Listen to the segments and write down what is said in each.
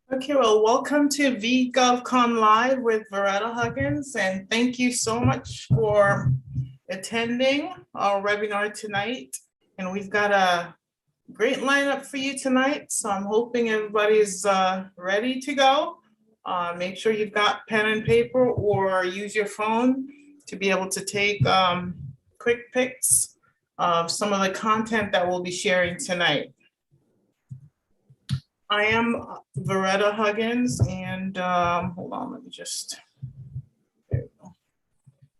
Okay, well, welcome to V-GovCon Live with Varetta Huggins, and thank you so much for attending our webinar tonight. And we've got a great lineup for you tonight, so I'm hoping everybody's ready to go. Make sure you've got pen and paper or use your phone to be able to take quick pics of some of the content that we'll be sharing tonight. I am Varetta Huggins, and hold on, let me just, there we go.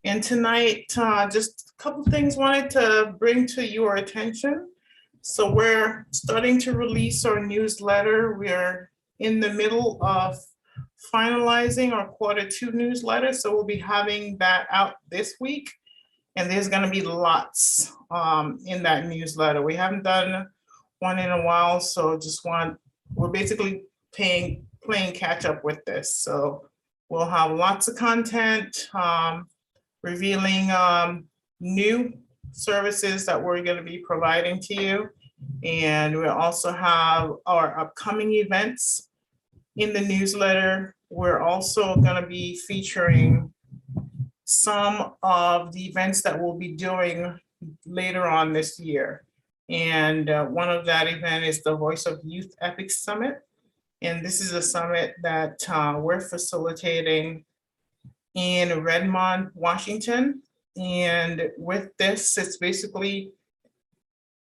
And tonight, just a couple things wanted to bring to your attention. So we're starting to release our newsletter. We're in the middle of finalizing our Q2 newsletter, so we'll be having that out this week. And there's gonna be lots in that newsletter. We haven't done one in a while, so we're basically playing catch up with this. So we'll have lots of content revealing new services that we're going to be providing to you. And we'll also have our upcoming events in the newsletter. We're also going to be featuring some of the events that we'll be doing later on this year. And one of that event is the Voice of Youth Epic Summit. And this is a summit that we're facilitating in Redmond, Washington. And with this, it's basically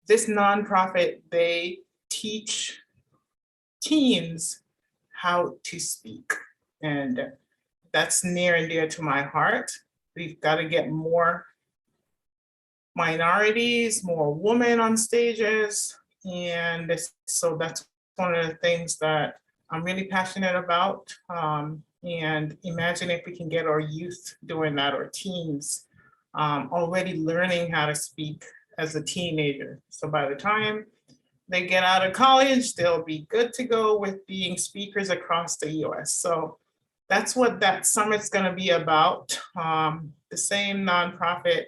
this nonprofit, they teach teens how to speak. And that's near and dear to my heart. We've got to get more minorities, more women on stages. And so that's one of the things that I'm really passionate about. And imagine if we can get our youth doing that, or teens already learning how to speak as a teenager. So by the time they get out of college, they'll be good to go with being speakers across the US. So that's what that summit's gonna be about. The same nonprofit,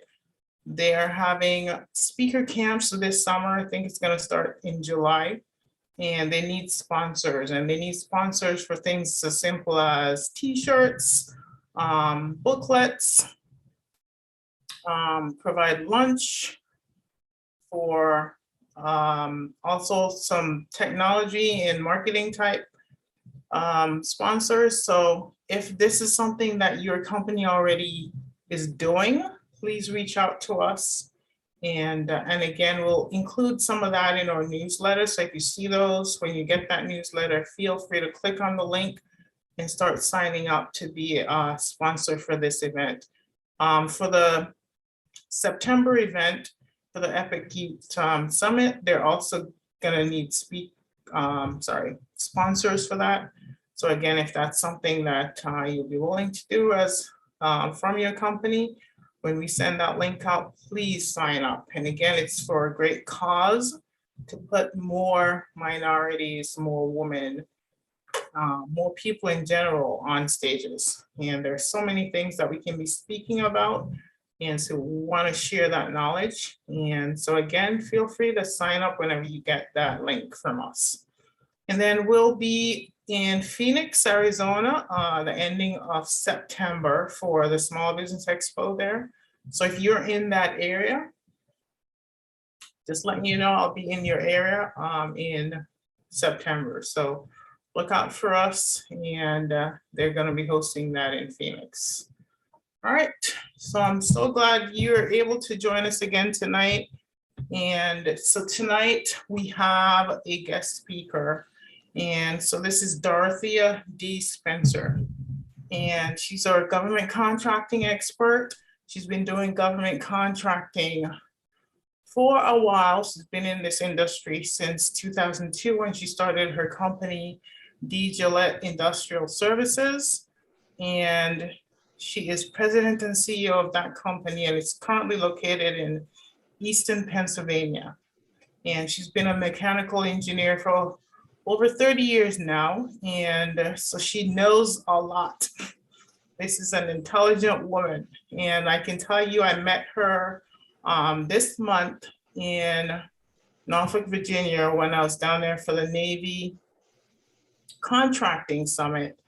they're having speaker camps this summer. I think it's going to start in July. And they need sponsors, and they need sponsors for things as simple as t-shirts, booklets, provide lunch for also some technology and marketing type sponsors. So if this is something that your company already is doing, please reach out to us. And again, we'll include some of that in our newsletter. So if you see those, when you get that newsletter, feel free to click on the link and start signing up to be a sponsor for this event. For the September event, for the Epic Youth Summit, they're also gonna need sponsors for that. So again, if that's something that you'll be willing to do as from your company, when we send that link out, please sign up. And again, it's for a great cause to put more minorities, more women, more people in general on stages. And there's so many things that we can be speaking about. And so we want to share that knowledge. And so again, feel free to sign up whenever you get that link from us. And then we'll be in Phoenix, Arizona, the ending of September for the Small Business Expo there. So if you're in that area, just letting you know, I'll be in your area in September. So look out for us, and they're going to be hosting that in Phoenix. All right, so I'm so glad you're able to join us again tonight. And so tonight we have a guest speaker. And so this is Dorothea D. Spencer. And she's our government contracting expert. She's been doing government contracting for a while. She's been in this industry since 2002 when she started her company, D. Gillette Industrial Services. And she is president and CEO of that company, and it's currently located in Easton, Pennsylvania. And she's been a mechanical engineer for over 30 years now. And so she knows a lot. This is an intelligent woman. And I can tell you, I met her this month in Norfolk, Virginia, when I was down there for the Navy contracting summit.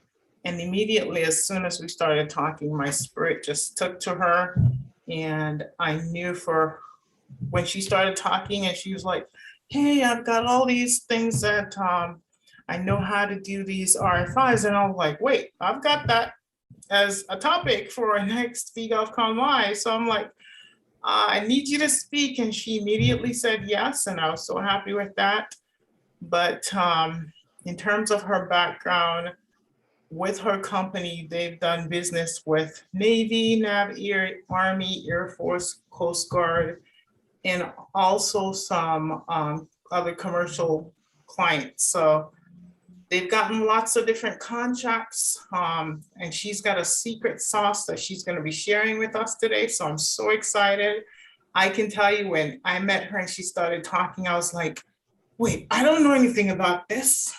And immediately, as soon as we started talking, my spirit just took to her. And I knew for when she started talking and she was like, hey, I've got all these things that I know how to do these RFIs. And I was like, wait, I've got that as a topic for our next V-GovCon Live. So I'm like, I need you to speak. And she immediately said yes. And I was so happy with that. But in terms of her background, with her company, they've done business with Navy, Navy, Army, Air Force, Coast Guard, and also some other commercial clients. So they've gotten lots of different contracts, and she's got a secret sauce that she's going to be sharing with us today. So I'm so excited. I can tell you, when I met her and she started talking, I was like, wait, I don't know anything about this.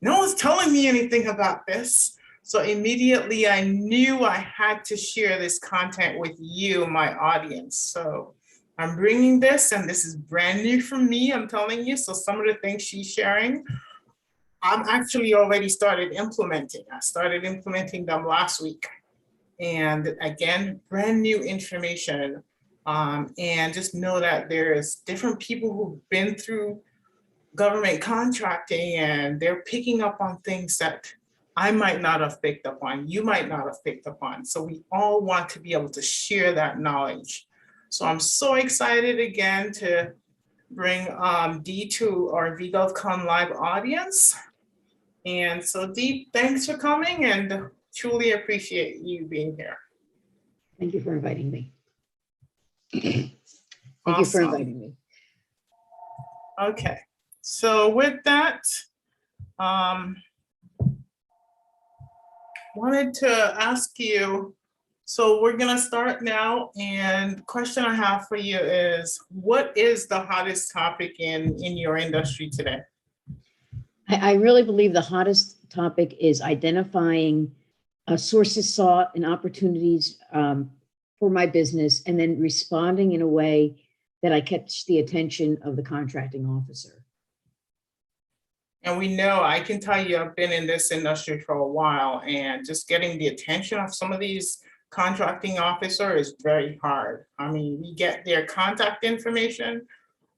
No one's telling me anything about this. So immediately I knew I had to share this content with you, my audience. So I'm bringing this, and this is brand new for me, I'm telling you. So some of the things she's sharing, I'm actually already started implementing. I started implementing them last week. And again, brand new information. And just know that there's different people who've been through government contracting, and they're picking up on things that I might not have picked up on, you might not have picked up on. So we all want to be able to share that knowledge. So I'm so excited again to bring Dee to our V-GovCon Live audience. And so Dee, thanks for coming, and truly appreciate you being here. Thank you for inviting me. Thank Awesome. you for inviting me. Okay. So with that, wanted to ask you, so we're gonna start now, and question I have for you is, what is the hottest topic in your industry today? I really believe the hottest topic is identifying sources sought and opportunities for my business, and then responding in a way that I catch the attention of the contracting officer. And we know, I can tell you, I've been in this industry for a while, and just getting the attention of some of these contracting officers is very hard. I mean, we get their contact information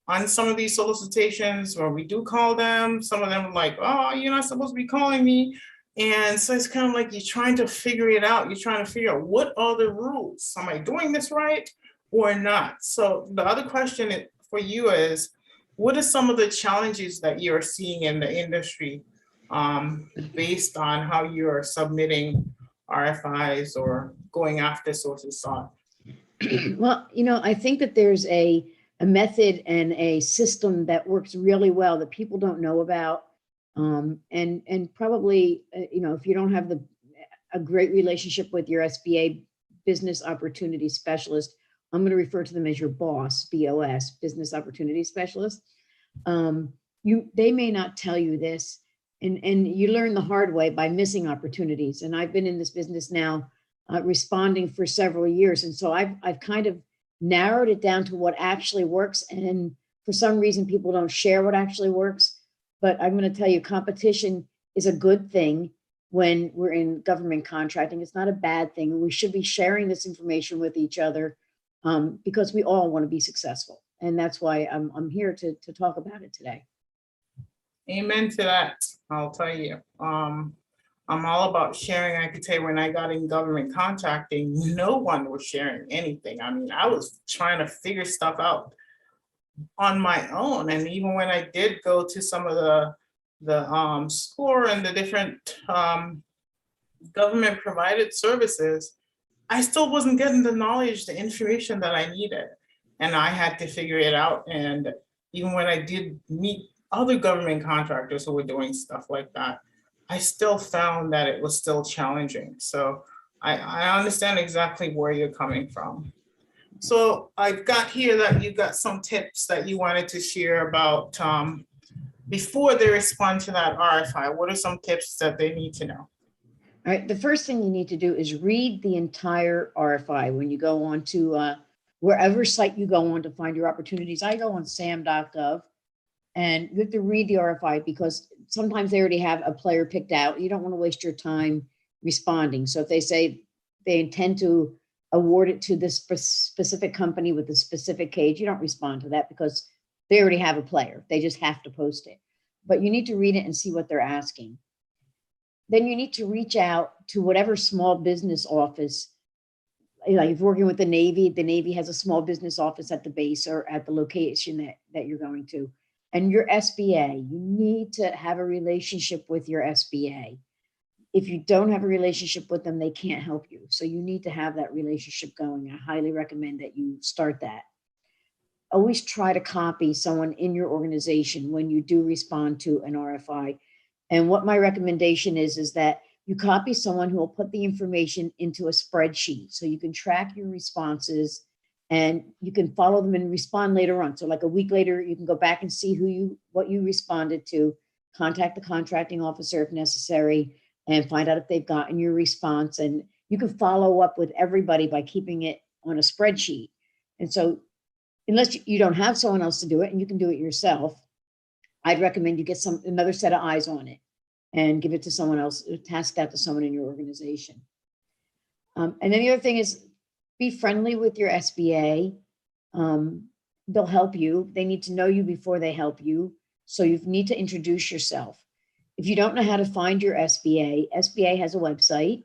on some of these solicitations, when we do call them, some of them are like, oh, you're not supposed to be calling me. And so it's kind of like you're trying to figure it out. You're trying to figure out, what are the rules? Am I doing this right or not? So the other question for you is, what are some of the challenges that you're seeing in the industry based on how you're submitting RFIs or going after sources sought? Well, I think that there's a method and a system that works really well that people don't know about. And probably, if you don't have a great relationship with your SBA business opportunity specialist, I'm going to refer to them as your boss, BOS, business opportunity specialist. They may not tell you this, and you learn the hard way by missing opportunities. And I've been in this business now, responding for several years. And so I've kind of narrowed it down to what actually works. And for some reason, people don't share what actually works. But I'm going to tell you, competition is a good thing when we're in government contracting. It's not a bad thing. We should be sharing this information with each other because we all want to be successful. And that's why I'm here to talk about it today. Amen to that. I'll tell you. I'm all about sharing. I could tell you, when I got in government contracting, no one was sharing anything. I mean, I was trying to figure stuff out on my own. And even when I did go to some of the SCORE and the different government provided services, I still wasn't getting the knowledge, the information that I needed. And I had to figure it out. And even when I did meet other government contractors who were doing stuff like that, I still found that it was still challenging. So I understand exactly where you're coming from. So I've got here that you got some tips that you wanted to share about before they respond to that RFI. What are some tips that they need to know? All right. The first thing you need to do is read the entire RFI when you go on to wherever site you go on to find your opportunities. I go on sam.gov. And you have to read the RFI because sometimes they already have a player picked out. You don't want to waste your time responding. So if they say they intend to award it to this specific company with a specific cage, you don't respond to that because they already have a player. They just have to post it. But you need to read it and see what they're asking. Then you need to reach out to whatever small business office. Like if you're working with the Navy has a small business office at the base or at the location that you're going to. And your SBA, you need to have a relationship with your SBA. If you don't have a relationship with them, they can't help you. So you need to have that relationship going. I highly recommend that you start that. Always try to copy someone in your organization when you do respond to an RFI. And what my recommendation is that you copy someone who will put the information into a spreadsheet so you can track your responses and you can follow them and respond later on. So like a week later, you can go back and see what you responded to, contact the contracting officer if necessary, and find out if they've gotten your response. And you can follow up with everybody by keeping it on a spreadsheet. And so unless you don't have someone else to do it and you can do it yourself, I'd recommend you get another set of eyes on it and give it to someone else, task that to someone in your organization. And then the other thing is be friendly with your SBA. They'll help you. They need to know you before they help you. So you need to introduce yourself. If you don't know how to find your SBA, SBA has a website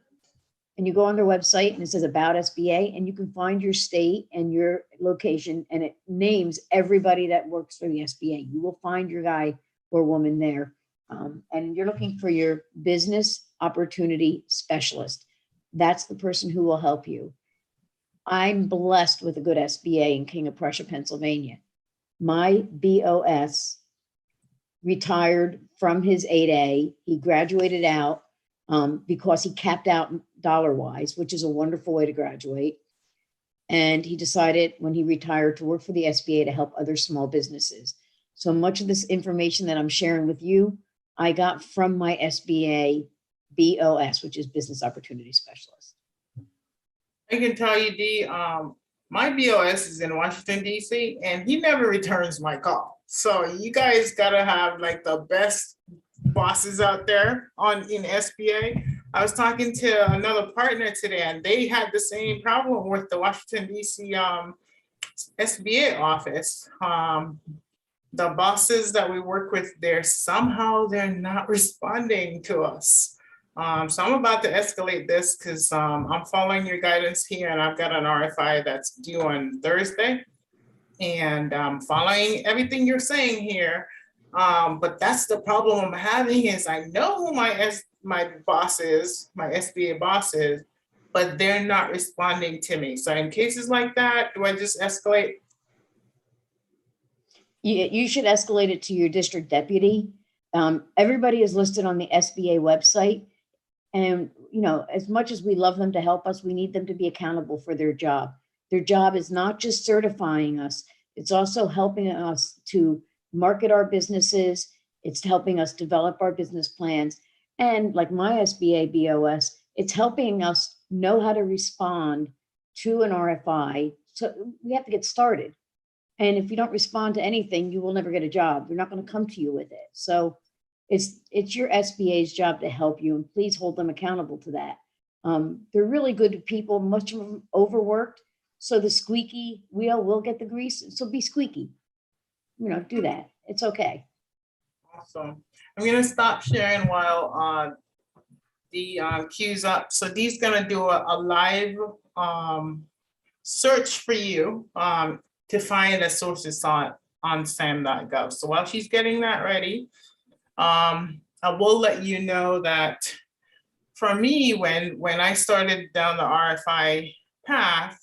and you go on their website and it says about SBA and you can find your state and your location and it names everybody that works for the SBA. You will find your guy or woman there. And you're looking for your business opportunity specialist. That's the person who will help you. I'm blessed with a good SBA in King of Prussia, Pennsylvania. My BOS retired from his 8A. He graduated out because he capped out dollar-wise, which is a wonderful way to graduate. And he decided when he retired to work for the SBA to help other small businesses. So much of this information that I'm sharing with you, I got from my SBA BOS, which is Business Opportunity Specialist. I can tell you, Dee, my BOS is in Washington, D.C., and he never returns my call. So you guys gotta have like the best bosses out there in SBA. I was talking to another partner today, and they had the same problem with the Washington, D.C. SBA office. The bosses that we work with there, somehow they're not responding to us. So I'm about to escalate this because I'm following your guidance here and I've got an RFI that's due on Thursday. And I'm following everything you're saying here. But that's the problem I'm having is I know who my boss is, my SBA boss is, but they're not responding to me. So in cases like that, do I just escalate? You should escalate it to your district deputy. Everybody is listed on the SBA website. And, you know, as much as we love them to help us, we need them to be accountable for their job. Their job is not just certifying us, it's also helping us to market our businesses. It's helping us develop our business plans. And like my SBA BOS, it's helping us know how to respond to an RFI. So we have to get started. And if you don't respond to anything, you will never get a job. They're not going to come to you with it. So it's your SBA's job to help you, and please hold them accountable to that. They're really good people, much of them overworked. So the squeaky wheel will get the grease. So be squeaky, do that. It's okay. Awesome. I'm going to stop sharing while the queue's up. So Dee's going to do a live search for you to find the sources on SAM.gov. So while she's getting that ready, I will let you know that for me, when I started down the RFI path,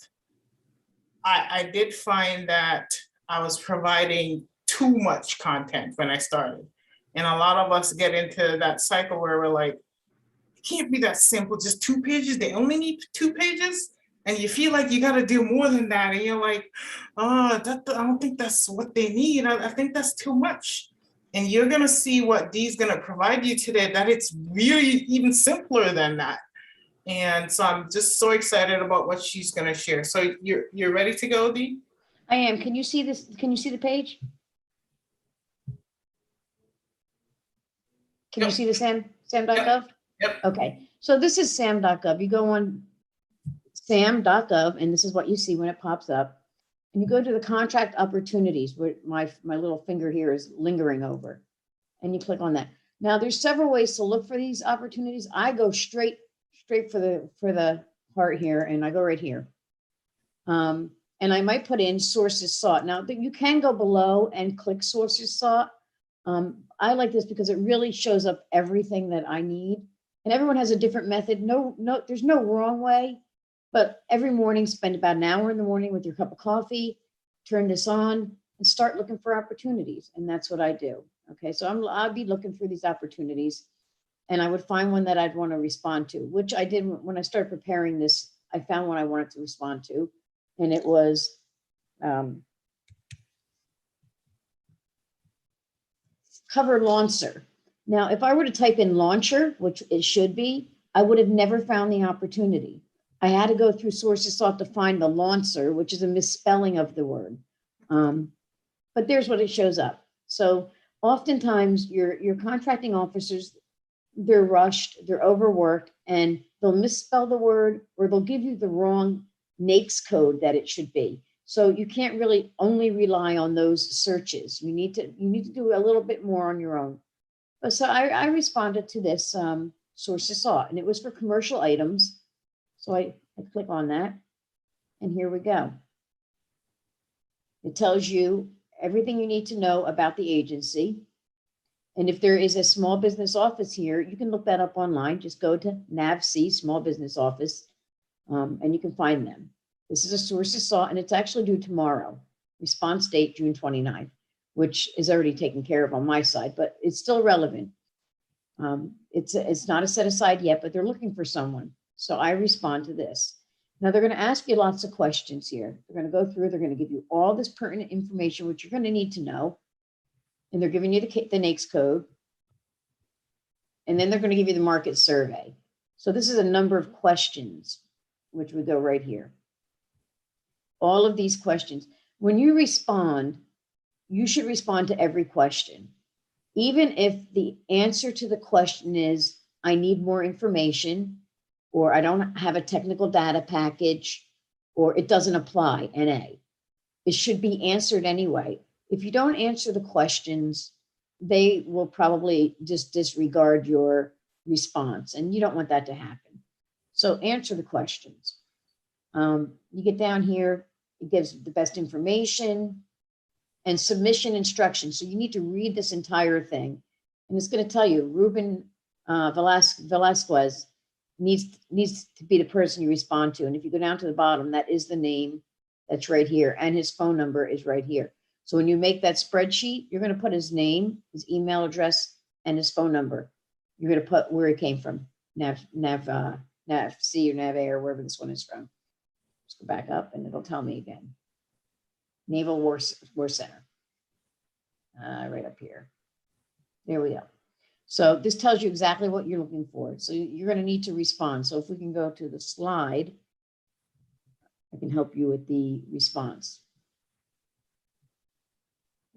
I did find that I was providing too much content when I started. And a lot of us get into that cycle where we're like, it can't be that simple, just 2 pages. They only need 2 pages. And you feel like you got to do more than that. And you're like, oh, I don't think that's what they need. I think that's too much. And you're going to see what Dee's going to provide you today, that it's really even simpler than that. And so I'm just so excited about what she's going to share. So you're ready to go, Dee? I am. Can you see this? Can you see the page? Can you Yep. see the sam.gov? Yep. Okay, so this is sam.gov. You go on sam.gov, and this is what you see when it pops up. And you go to the contract opportunities, where my little finger here is lingering over. And you click on that. Now, there's several ways to look for these opportunities. I go straight for the heart here, and I go right here. And I might put in sources sought. Now, you can go below and click sources sought. I like this because it really shows up everything that I need. And everyone has a different method. No, there's no wrong way. But every morning, spend about an hour in the morning with your cup of coffee, turn this on, and start looking for opportunities. And that's what I do. Okay, so I'll be looking for these opportunities, and I would find one that I'd want to respond to, which I did when I started preparing this. I found one I wanted to respond to, and it was cover launcher. Now, if I were to type in launcher, which it should be, I would have never found the opportunity. I had to go through sources sought to find the launcher, which is a misspelling of the word. But there's what it shows up. So oftentimes your contracting officers, they're rushed, they're overworked, and they'll misspell the word, or they'll give you the wrong NAICS code that it should be. So you can't really only rely on those searches. You need to do a little bit more on your own. But so I responded to this sources sought, and it was for commercial items. So I click on that, and here we go. It tells you everything you need to know about the agency. And if there is a small business office here, you can look that up online. Just go to NAVC, small business office, and you can find them. This is a sources sought, and it's actually due tomorrow. Response date, June 29th, which is already taken care of on my side, but it's still relevant. It's not a set aside yet, but they're looking for someone. So I respond to this. Now they're going to ask you lots of questions here. They're going to go through, they're going to give you all this pertinent information, which you're going to need to know. And they're giving you the NAICS code. And then they're going to give you the market survey. So this is a number of questions, which would go right here. All of these questions. When you respond, you should respond to every question. Even if the answer to the question is, I need more information, or I don't have a technical data package, or it doesn't apply, NA. It should be answered anyway. If you don't answer the questions, they will probably just disregard your response, and you don't want that to happen. So answer the questions. You get down here, it gives the best information and submission instructions. So you need to read this entire thing. And it's going to tell you, Ruben Velasquez needs to be the person you respond to. And if you go down to the bottom, that is the name that's right here. And his phone number is right here. So when you make that spreadsheet, you're going to put his name, his email address, and his phone number. You're going to put where he came from, NAVC or NAVA or wherever this one is from. Let's go back up and it'll tell me again. Naval War Center. Right up here. There we go. So this tells you exactly what you're looking for. So you're going to need to respond. So if we can go to the slide, I can help you with the response.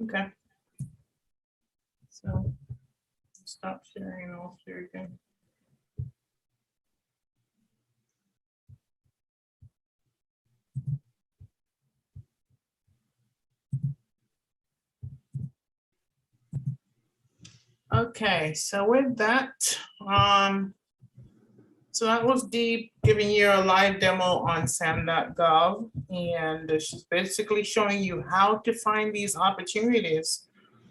Okay. So stop sharing and I'll share again. Okay, so with that, so that was Dee giving you a live demo on sam.gov, and she's basically showing you how to find these opportunities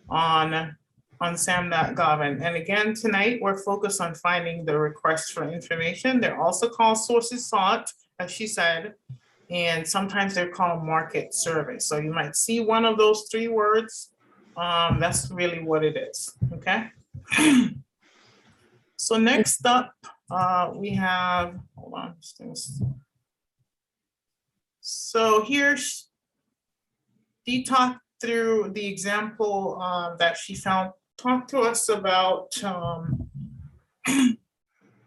on sam.gov. And again, tonight we're focused on finding the requests for information. They're also called sources sought, as she said, and sometimes they're called market survey. So you might see one of those three words. That's really what it is, okay? So next up, we have, hold on, so here, Dee talked through the example that she found, talked to us about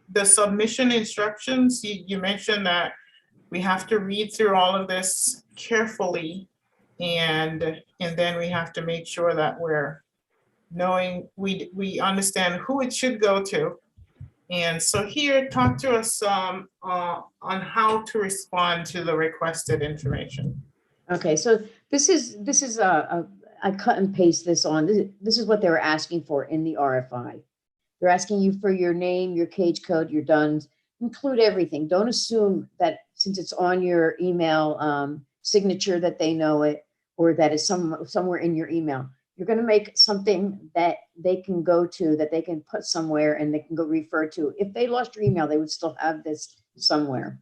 the submission instructions. You mentioned that we have to read through all of this carefully, and then we have to make sure that we're knowing we understand who it should go to. And so here, talk to us on how to respond to the requested information. Okay, so this is I cut and paste this on. This is what they were asking for in the RFI. They're asking you for your name, your cage code, your DUNS, include everything. Don't assume that since it's on your email signature that they know it, or that it's somewhere in your email. You're going to make something that they can go to, that they can put somewhere and they can go refer to. If they lost your email, they would still have this somewhere.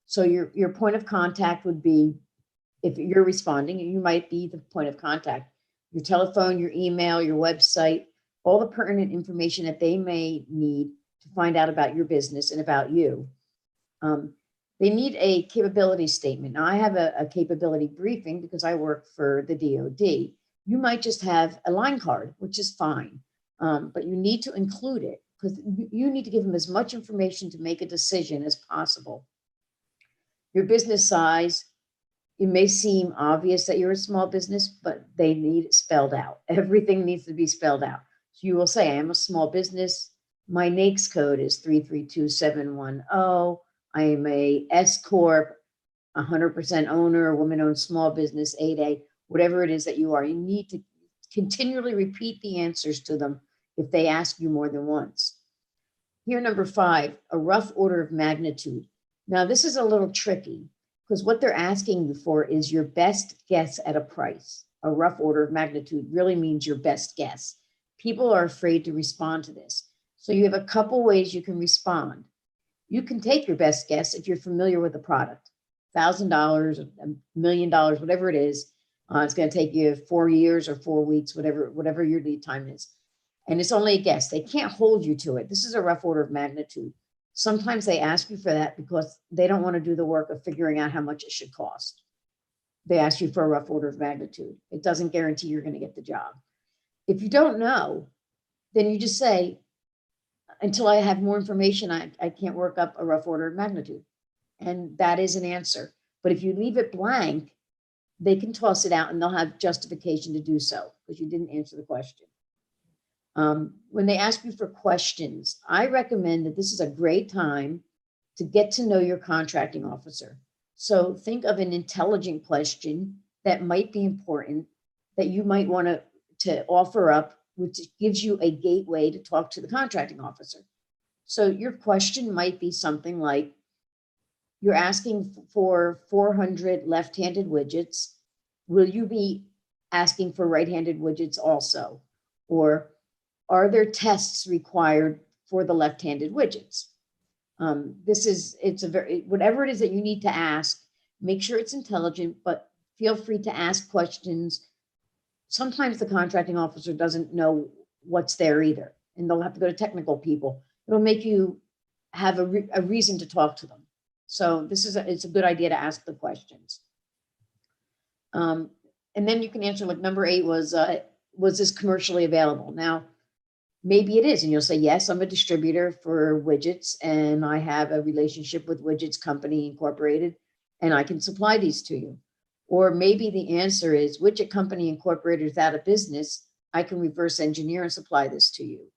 So your point of contact would be, if you're responding, you might be the point of contact, your telephone, your email, your website, all the pertinent information that they may need to find out about your business and about you. They need a capability statement. Now, I have a capability briefing because I work for the DoD. You might just have a line card, which is fine, but you need to include it because you need to give them as much information to make a decision as possible. Your business size, it may seem obvious that you're a small business, but they need it spelled out. Everything needs to be spelled out. So you will say, I am a small business. My NAICS code is 332710. I am a S Corp, 100% owner, woman-owned small business, 8A, whatever it is that you are. You need to continually repeat the answers to them if they ask you more than once. Here, number 5, a rough order of magnitude. Now, this is a little tricky because what they're asking you for is your best guess at a price. A rough order of magnitude really means your best guess. People are afraid to respond to this. So you have a couple ways you can respond. You can take your best guess if you're familiar with the product. $1,000, $1 million, whatever it is. It's going to take you 4 years or 4 weeks, whatever your lead time is. And it's only a guess. They can't hold you to it. This is a rough order of magnitude. Sometimes they ask you for that because they don't want to do the work of figuring out how much it should cost. They ask you for a rough order of magnitude. It doesn't guarantee you're going to get the job. If you don't know, then you just say, until I have more information, I can't work up a rough order of magnitude. And that is an answer. But if you leave it blank, they can toss it out and they'll have justification to do so because you didn't answer the question. When they ask you for questions, I recommend that this is a great time to get to know your contracting officer. So think of an intelligent question that might be important that you might want to offer up, which gives you a gateway to talk to the contracting officer. So your question might be something like, you're asking for 400 left-handed widgets. Will you be asking for right-handed widgets also? Or are there tests required for the left-handed widgets? Whatever it is that you need to ask, make sure it's intelligent, but feel free to ask questions. Sometimes the contracting officer doesn't know what's there either, and they'll have to go to technical people. It'll make you have a reason to talk to them. So it's a good idea to ask the questions. And then you can answer, like number 8 was this commercially available? Now, maybe it is, and you'll say, yes, I'm a distributor for widgets and I have a relationship with Widgets Company Incorporated and I can supply these to you. Or maybe the answer is Widget Company Incorporated is out of business. I can reverse engineer and supply this to you.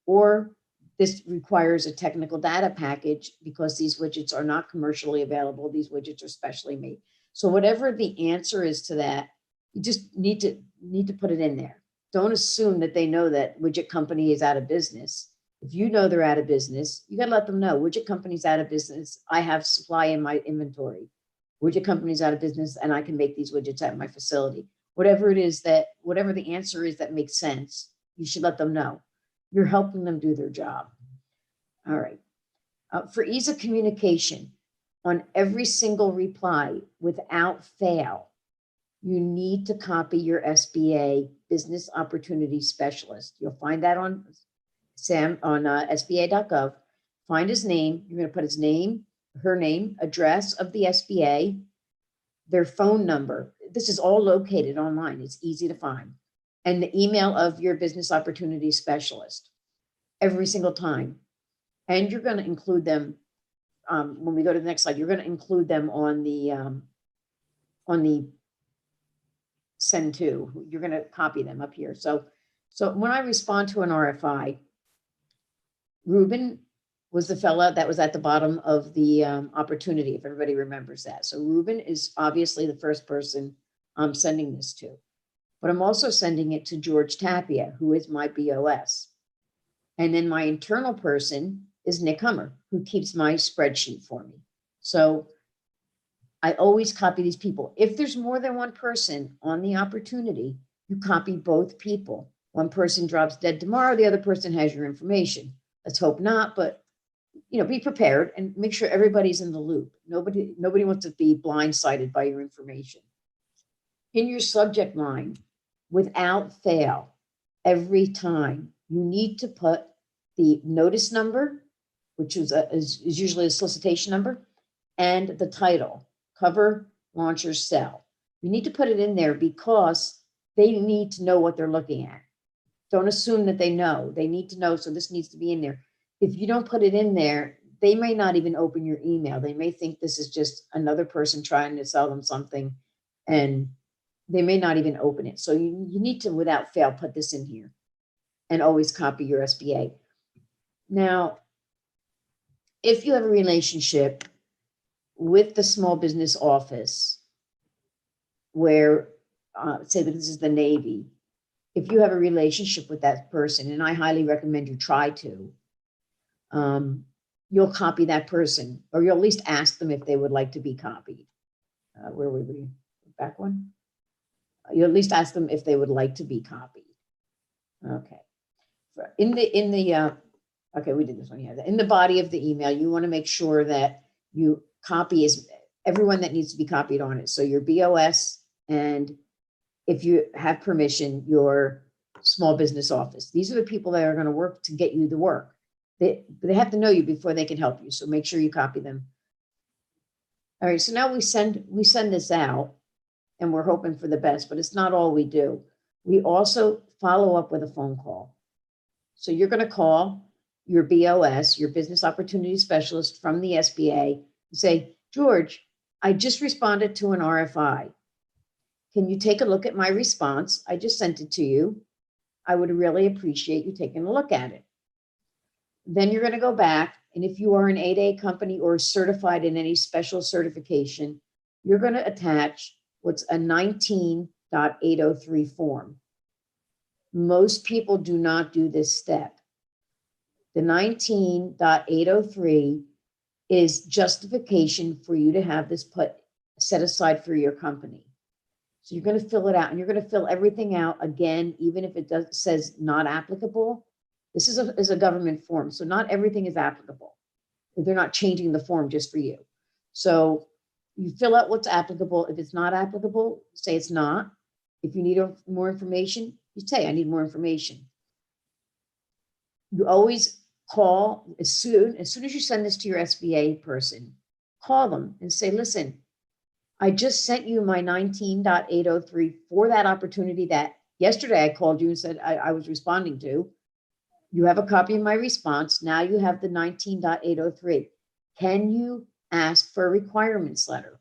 Or this requires a technical data package because these widgets are not commercially available. These widgets are specially made. So whatever the answer is to that, you just need to put it in there. Don't assume that they know that Widget Company is out of business. If you know they're out of business, you got to let them know Widget Company's out of business. I have supply in my inventory. Widget Company's out of business and I can make these widgets at my facility. Whatever the answer is that makes sense, you should let them know. You're helping them do their job. All right. For ease of communication, on every single reply, without fail, you need to copy your SBA Business Opportunity Specialist. You'll find that on SBA.gov. Find his name. You're going to put his name, her name, address of the SBA, their phone number. This is all located online. It's easy to find. And the email of your Business Opportunity Specialist every single time. And you're going to include them when we go to the next slide. You're going to include them on the send to. You're going to copy them up here. So So when I respond to an RFI, Ruben was the fella that was at the bottom of the opportunity, if everybody remembers that. So Ruben is obviously the first person I'm sending this to, but I'm also sending it to George Tapia, who is my BOS. And then my internal person is Nick Hummer, who keeps my spreadsheet for me. So I always copy these people. If there's more than one person on the opportunity, you copy both people. One person drops dead tomorrow, the other person has your information. Let's hope not, but be prepared and make sure everybody's in the loop. Nobody wants to be blindsided by your information. In your subject line, without fail, every time you need to put the notice number, which is usually a solicitation number, and the title, cover, launch, or sell. You need to put it in there because they need to know what they're looking at. Don't assume that they know. They need to know, so this needs to be in there. If you don't put it in there, they may not even open your email. They may think this is just another person trying to sell them something, and they may not even open it. So you need to, without fail, put this in here and always copy your SBA. Now, if you have a relationship with the small business office where, say that this is the Navy, if you have a relationship with that person, and I highly recommend you try to, you'll copy that person, or you'll at least ask them if they would like to be copied. Where were we? Back one? You'll at least ask them if they would like to be copied. Okay. Okay, we did this one. Yeah. In the body of the email, you want to make sure that you copy everyone that needs to be copied on it. So your BOS, and if you have permission, your small business office. These are the people that are going to work to get you the work. They have to know you before they can help you. So make sure you copy them. All right. So now we send this out, and we're hoping for the best, but it's not all we do. We also follow up with a phone call. So you're going to call your BOS, your business opportunity specialist from the SBA, and say, George, I just responded to an RFI. Can you take a look at my response? I just sent it to you. I would really appreciate you taking a look at it. Then you're going to go back, and if you are an 8A company or certified in any special certification, you're going to attach what's a 19.803 form. Most people do not do this step. The 19.803 is justification for you to have this set aside for your company. So you're going to fill it out, and you're going to fill everything out again, even if it says not applicable. This is a government form, so not everything is applicable. They're not changing the form just for you. So you fill out what's applicable. If it's not applicable, say it's not. If you need more information, you say, I need more information. You always call as soon as you send this to your SBA person, call them and say, listen, I just sent you my 19.803 for that opportunity that yesterday I called you and said I was responding to. You have a copy of my response. Now you have the 19.803. Can you ask for a requirements letter?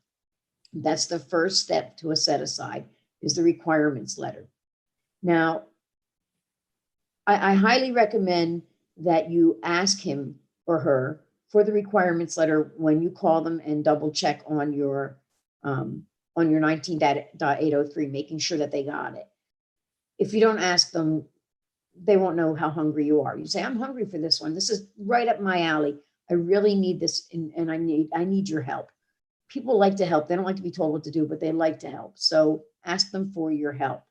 That's the first step to a set aside, is the requirements letter. Now, I highly recommend that you ask him or her for the requirements letter when you call them, and double check on your 19.803, making sure that they got it. If you don't ask them, they won't know how hungry you are. You say, I'm hungry for this one. This is right up my alley. I really need this, and I need your help. People like to help. They don't like to be told what to do, but they like to help. So ask them for your help.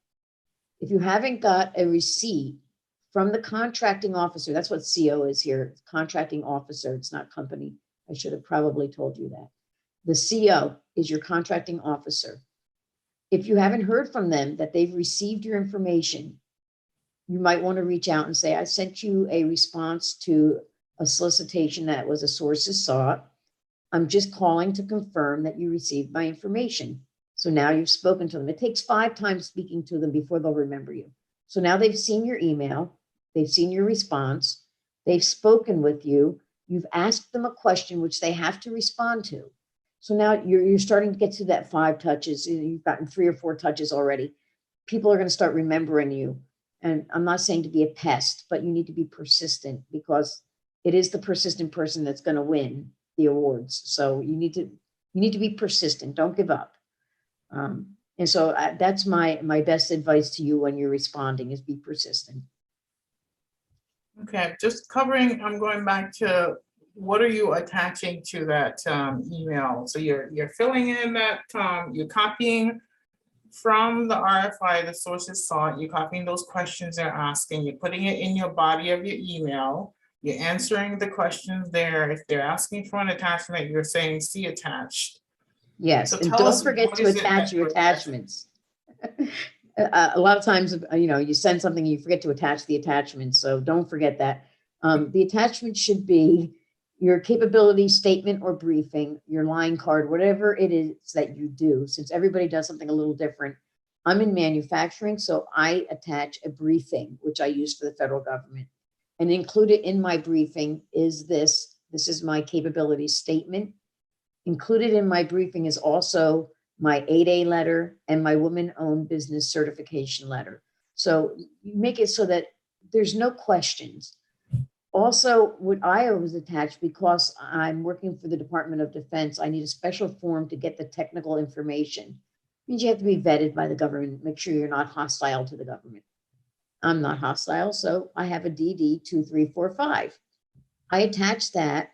If you haven't got a receipt from the contracting officer, that's what CO is here, contracting officer. It's not company. I should have probably told you that. The CO is your contracting officer. If you haven't heard from them that they've received your information, you might want to reach out and say, I sent you a response to a solicitation that was a sources sought. I'm just calling to confirm that you received my information. So now you've spoken to them. It takes 5 times speaking to them before they'll remember you. So now they've seen your email, they've seen your response, they've spoken with you, you've asked them a question which they have to respond to. So now you're starting to get to that 5 touches. You've gotten 3 or 4 touches already. People are going to start remembering you. And I'm not saying to be a pest, but you need to be persistent, because it is the persistent person that's going to win the awards. So you need to be persistent. Don't give up. And so that's my best advice to you when you're responding, is be persistent. Okay, just covering, I'm going back to, what are you attaching to that email? So you're filling in that, you're copying from the RFI, the sources sought, you're copying those questions they're asking, you're putting it in your body of your email, you're answering the questions there. If they're asking for an attachment, you're saying see attached. Yes, So and tell don't us, forget what to is it attach that your you're attaching? attachments. A lot of times, you send something, you forget to attach the attachment. So don't forget that. The attachment should be your capability statement or briefing, your line card, whatever it is that you do, since everybody does something a little different. I'm in manufacturing, so I attach a briefing, which I use for the federal government. And included in my briefing is this is my capability statement. Included in my briefing is also my 8A letter and my woman-owned business certification letter. So you make it so that there's no questions. Also, what I always attach, because I'm working for the Department of Defense, I need a special form to get the technical information. It means you have to be vetted by the government, make sure you're not hostile to the government. I'm not hostile, so I have a DD 2345. I attach that.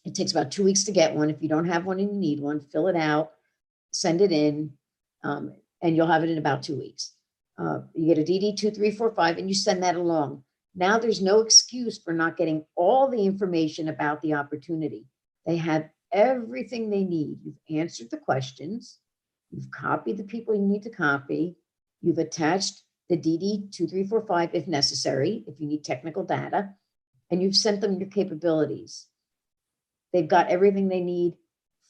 It takes about 2 weeks to get one. If you don't have one and you need one, fill it out, send it in, and you'll have it in about 2 weeks. You get a DD 2345 and you send that along. Now there's no excuse for not getting all the information about the opportunity. They have everything they need. You've answered the questions. You've copied the people you need to copy. You've attached the DD 2345 if necessary, if you need technical data, and you've sent them your capabilities. They've got everything they need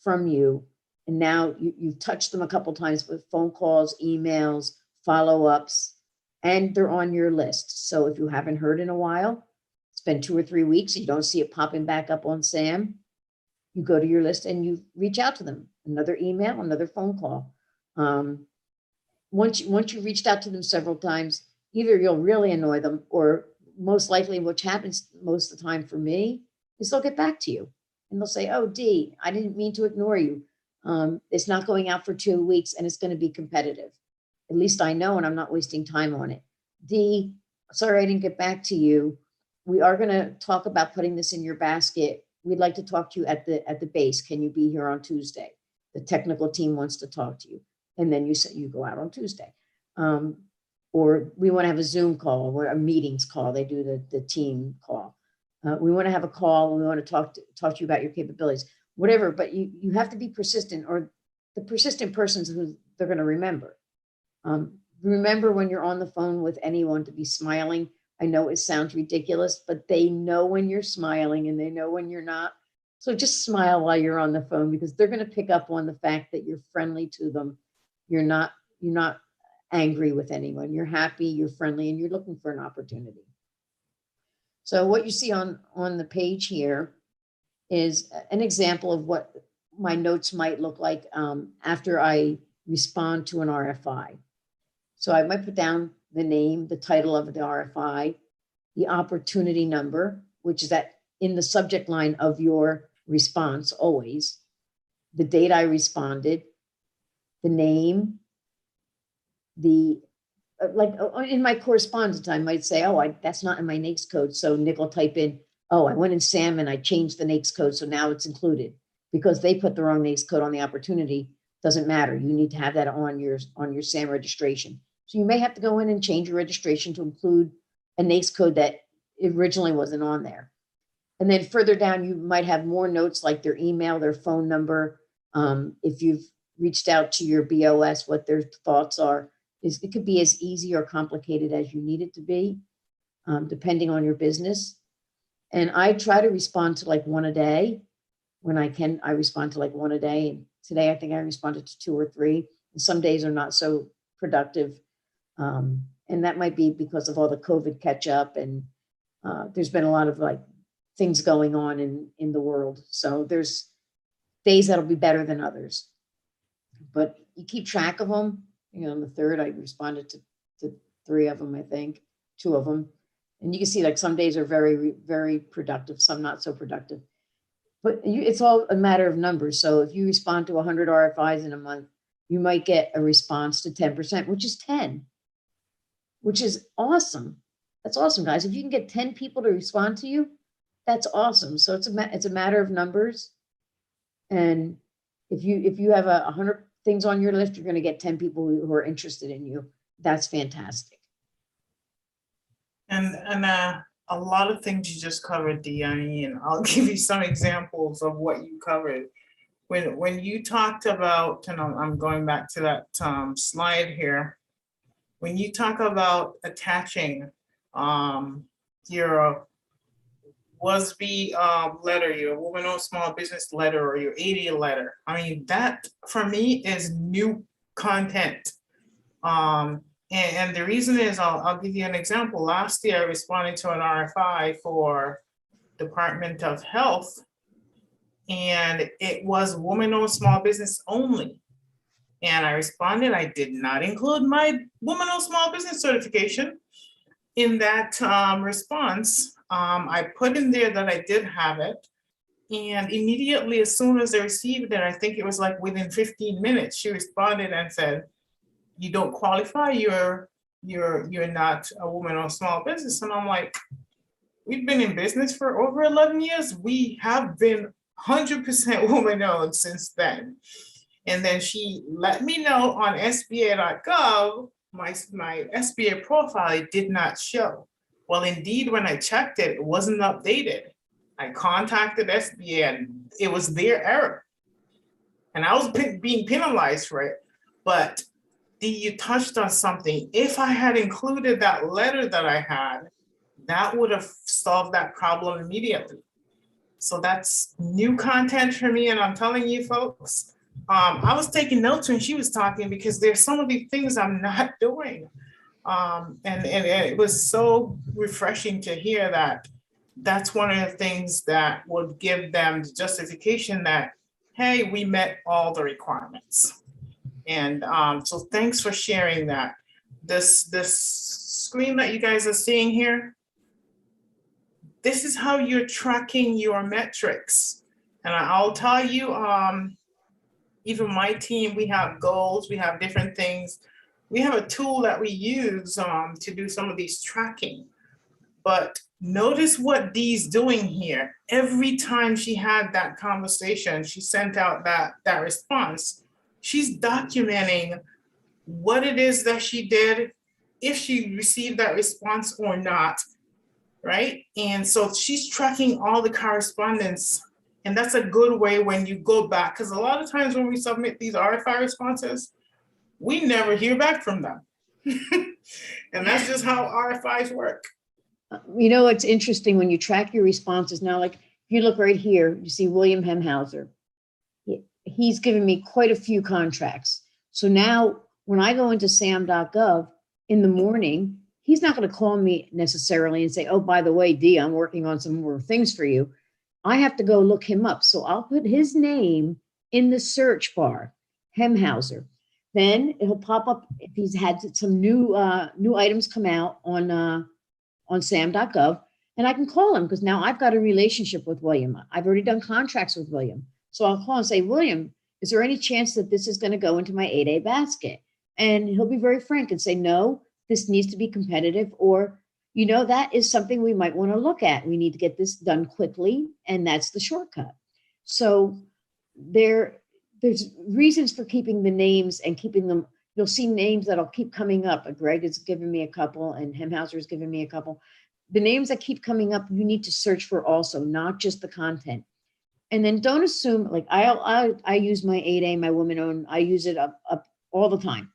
from you. And now you've touched them a couple times with phone calls, emails, follow-ups, and they're on your list. So if you haven't heard in a while, it's been 2 or 3 weeks, you don't see it popping back up on SAM, you go to your list and you reach out to them. Another email, another phone call. Once you've reached out to them several times, either you'll really annoy them, or most likely what happens most of the time for me is they'll get back to you. And they'll say, oh, Dee, I didn't mean to ignore you. It's not going out for 2 weeks and it's going to be competitive. At least I know, and I'm not wasting time on it. Dee, sorry I didn't get back to you. We are going to talk about putting this in your basket. We'd like to talk to you at the base. Can you be here on Tuesday? The technical team wants to talk to you. And then you go out on Tuesday. Or we want to have a Zoom call or a meetings call. They do the team call. We want to have a call and we want to talk to you about your capabilities, whatever, but you have to be persistent, or the persistent person's who they're going to remember. Remember when you're on the phone with anyone to be smiling. I know it sounds ridiculous, but they know when you're smiling and they know when you're not. So just smile while you're on the phone, because they're going to pick up on the fact that you're friendly to them. You're not angry with anyone. You're happy, you're friendly, and you're looking for an opportunity. So what you see on the page here is an example of what my notes might look like after I respond to an RFI. So I might put down the name, the title of the RFI, the opportunity number, which is that in the subject line of your response always, the date I responded, the name, like in my correspondence, I might say, oh, that's not in my NAICS code. So Nick will type in, oh, I went in SAM and I changed the NAICS code, so now it's included. Because they put the wrong NAICS code on the opportunity, doesn't matter. You need to have that on your SAM registration. So you may have to go in and change your registration to include a NAICS code that originally wasn't on there. And then further down, you might have more notes like their email, their phone number. If you've reached out to your BOS, what their thoughts are. It could be as easy or complicated as you need it to be, depending on your business. And I try to respond to like one a day. When I can, I respond to like one a day. And today, I think I responded to 2 or 3. And some days are not so productive. And that might be because of all the COVID catch up. And there's been a lot of like things going on in the world. So there's days that'll be better than others. But you keep track of them. On the 3rd, I responded to 3 of them, I think. 2 of them. And you can see like some days are very, very productive, some not so productive. But it's all a matter of numbers. So if you respond to 100 RFIs in a month, you might get a response to 10%, which is 10, which is awesome. That's awesome, guys. If you can get 10 people to respond to you, that's awesome. So it's a matter of numbers. And if you have 100 things on your list, you're going to get 10 people who are interested in you. That's fantastic. And a lot of things you just covered, Deanne, and I'll give you some examples of what you covered. When you talked about, and I'm going back to that slide here, when you talk about attaching your WSB letter, your Women-Owned Small Business letter, or your ADA letter, I mean, that for me is new content. And the reason is, I'll give you an example. Last year, I responded to an RFI for Department of Health, and it was woman-owned small business only. And I responded, I did not include my woman-owned small business certification in that response. I put in there that I did have it. And immediately, as soon as I received it, I think it was like within 15 minutes, she responded and said, you don't qualify, you're not a woman-owned small business. And I'm like, we've been in business for over 11 years. We have been 100% woman-owned since then. And then she let me know on SBA.gov, my SBA profile, it did not show. Well, indeed, when I checked it, it wasn't updated. I contacted SBA and it was their error. And I was being penalized for it. But you touched on something. If I had included that letter that I had, that would have solved that problem immediately. So that's new content for me. And I'm telling you folks, I was taking notes when she was talking because there's some of the things I'm not doing. And it was so refreshing to hear that that's one of the things that would give them the justification that, hey, we met all the requirements. And so thanks for sharing that. This screen that you guys are seeing here, this is how you're tracking your metrics. And I'll tell you, even my team, we have goals, we have different things. We have a tool that we use to do some of these tracking. But notice what Dee's doing here. Every time she had that conversation, she sent out that response. She's documenting what it is that she did, if she received that response or not, right? And so she's tracking all the correspondence. And that's a good way when you go back, because a lot of times when we submit these RFI responses, we never hear back from them. And that's just how RFIs work. You know, it's interesting when you track your responses now, like if you look right here, you see William Hemhauser. He's given me quite a few contracts. So now when I go into sam.gov in the morning, he's not going to call me necessarily and say, oh, by the way, Dee, I'm working on some more things for you. I have to go look him up. So I'll put his name in the search bar, Hemhauser. Then it'll pop up if he's had some new items come out on sam.gov, and I can call him because now I've got a relationship with William. I've already done contracts with William. So I'll call and say, William, is there any chance that this is going to go into my 8A basket? And he'll be very frank and say, no, this needs to be competitive, or, you know, that is something we might want to look at. We need to get this done quickly, and that's the shortcut. So there's reasons for keeping the names and keeping them. You'll see names that'll keep coming up. Greg has given me a couple, and Hemhauser has given me a couple. The names that keep coming up, you need to search for also, not just the content. And then don't assume, like I use my 8A, my woman-owned, I use it up all the time.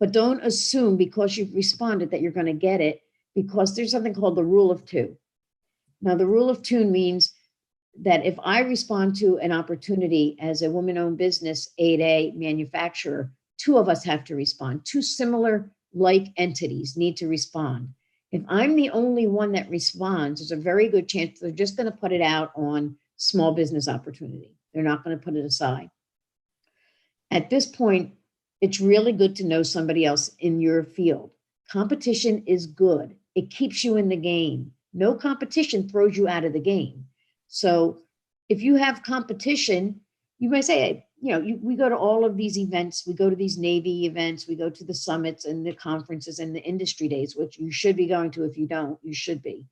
But don't assume because you've responded that you're going to get it, because there's something called the rule of 2. Now, the rule of 2 means that if I respond to an opportunity as a woman-owned business, 8A manufacturer, 2 of us have to respond. 2 similar like entities need to respond. If I'm the only one that responds, there's a very good chance they're just going to put it out on small business opportunity. They're not going to put it aside. At this point, it's really good to know somebody else in your field. competition is good. It keeps you in the game. No competition throws you out of the game. So if you have competition, you might say, hey, we go to all of these events, we go to these Navy events, we go to the summits and the conferences and the industry days, which you should be going to. If you don't, you should be.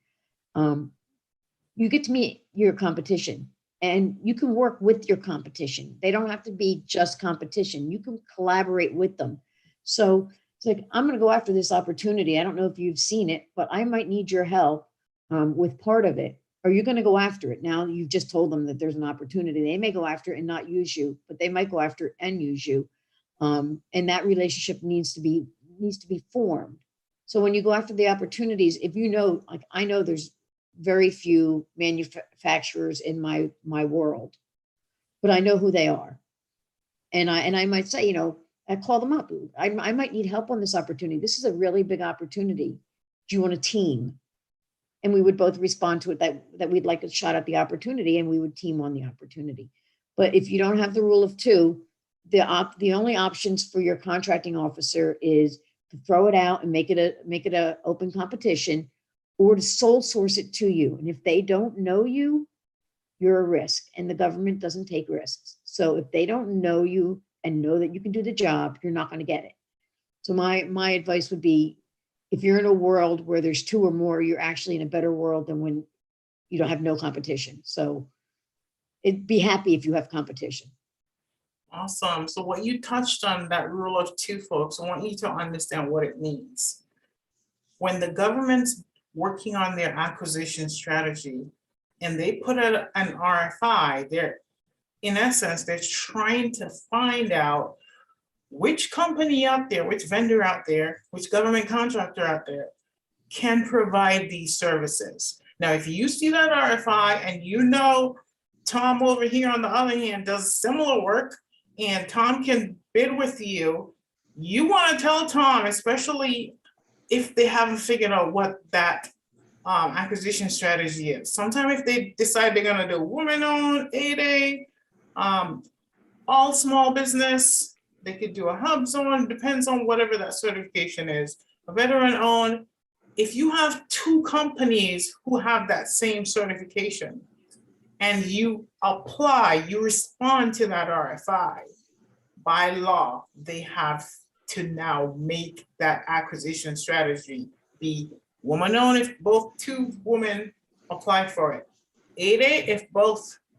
You get to meet your competition and you can work with your competition. They don't have to be just competition. You can collaborate with them. So it's like, I'm going to go after this opportunity. I don't know if you've seen it, but I might need your help with part of it. Are you going to go after it? Now you've just told them that there's an opportunity. They may go after it and not use you, but they might go after it and use you. And that relationship needs to be formed. So when you go after the opportunities, if like I know there's very few manufacturers in my world, but I know who they are. And I might say, I call them up. I might need help on this opportunity. This is a really big opportunity. Do you want a team? And we would both respond to it that we'd like a shot at the opportunity, and we would team on the opportunity. But if you don't have the rule of two, the only options for your contracting officer is to throw it out and make it a open competition, or to sole source it to you. And if they don't know you, you're a risk, and the government doesn't take risks. So if they don't know you and know that you can do the job, you're not going to get it. So my advice would be, if you're in a world where there's two or more, you're actually in a better world than when you don't have no competition. So be happy if you have competition. Awesome. So what you touched on, that rule of two, folks, I want you to understand what it means. When the government's working on their acquisition strategy and they put out an RFI, in essence, they're trying to find out which company out there, which vendor out there, which government contractor out there can provide these services. Now, if you see that RFI and Tom over here on the other hand does similar work and Tom can bid with you, you want to tell Tom, especially if they haven't figured out what that acquisition strategy is. Sometimes if they decide they're going to do women-owned, 8A, all small business, they could do a hub zone, depends on whatever that certification is. A veteran-owned, if you have two companies who have that same certification and you apply, you respond to that RFI, by law, they have to now make that acquisition strategy be woman-owned if both two women apply for it. 8A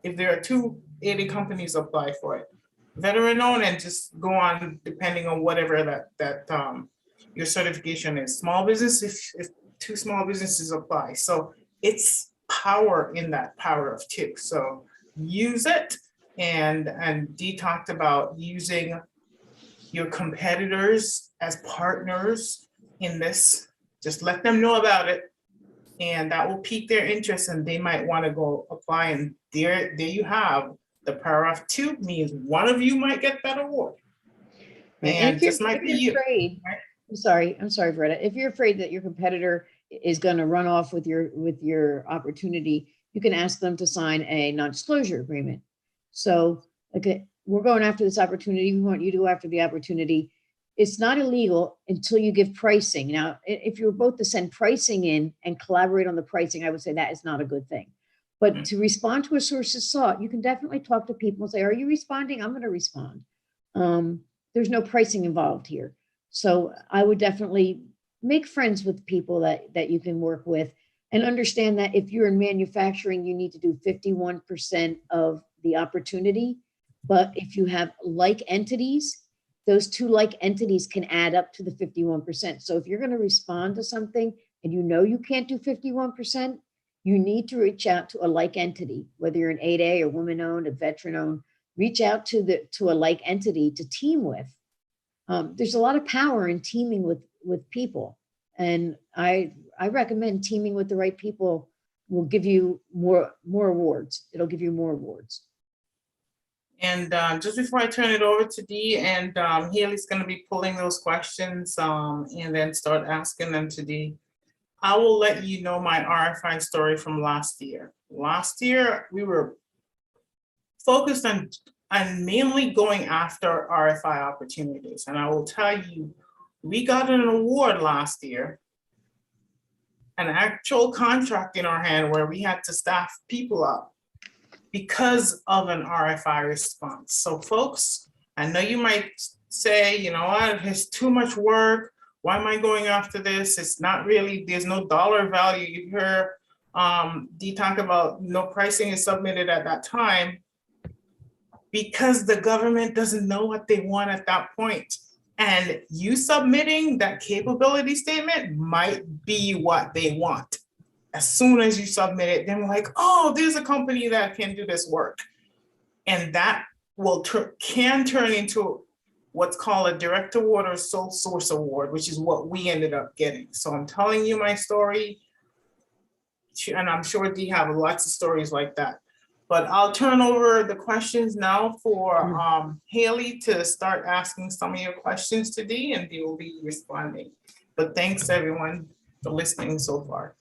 if there are two 8A companies apply for it. Veteran-owned, and just go on depending on whatever that your certification is. Small business if two small businesses apply. So it's power in that power of two. So use it. And Dee talked about using your competitors as partners in this. Just let them know about it, and that will pique their interest, and they might want to go apply. And there you have the power of two, means one of you might get that award. Right. And if you're afraid, right? I'm sorry, Varetta. If you're afraid that your competitor is going to run off with your opportunity, you can ask them to sign a non-disclosure agreement. So, okay, we're going after this opportunity. We want you to go after the opportunity. It's not illegal until you give pricing. Now, if you're both to send pricing in and collaborate on the pricing, I would say that is not a good thing. But to respond to a source of sought, you can definitely talk to people and say, are you responding? I'm going to respond. There's no pricing involved here. So I would definitely make friends with people that you can work with, and understand that if you're in manufacturing, you need to do 51% of the opportunity. But if you have like entities, those two like entities can add up to the 51%. So if you're going to respond to something and you can't do 51%, you need to reach out to a like entity, whether you're an 8A or woman-owned, a veteran-owned. Reach out to a like entity to team with. There's a lot of power in teaming with people, and I recommend teaming with the right people will give you more awards. It'll give you more awards. And just before I turn it over to Dee, and Haley's going to be pulling those questions and then start asking them to Dee, I will let you know my RFI story from last year. Last year, we were focused on mainly going after RFI opportunities. And I will tell you, We got an award last year, an actual contract in our hand where we had to staff people up because of an RFI response. So folks, I know you might say, you know what, it's too much work. Why am I going after this? It's not really, there's no dollar value. You hear Dee talk about no pricing is submitted at that time because the government doesn't know what they want at that point. And you submitting that capability statement might be what they want. As soon as you submit it, then we're like, oh, there's a company that can do this work. And that can turn into what's called a direct award or sole source award, which is what we ended up getting. So I'm telling you my story, and I'm sure Dee have lots of stories like that. But I'll turn over the questions now for Haley to start asking some of your questions to Dee, and Dee will be responding. But thanks everyone for listening so far.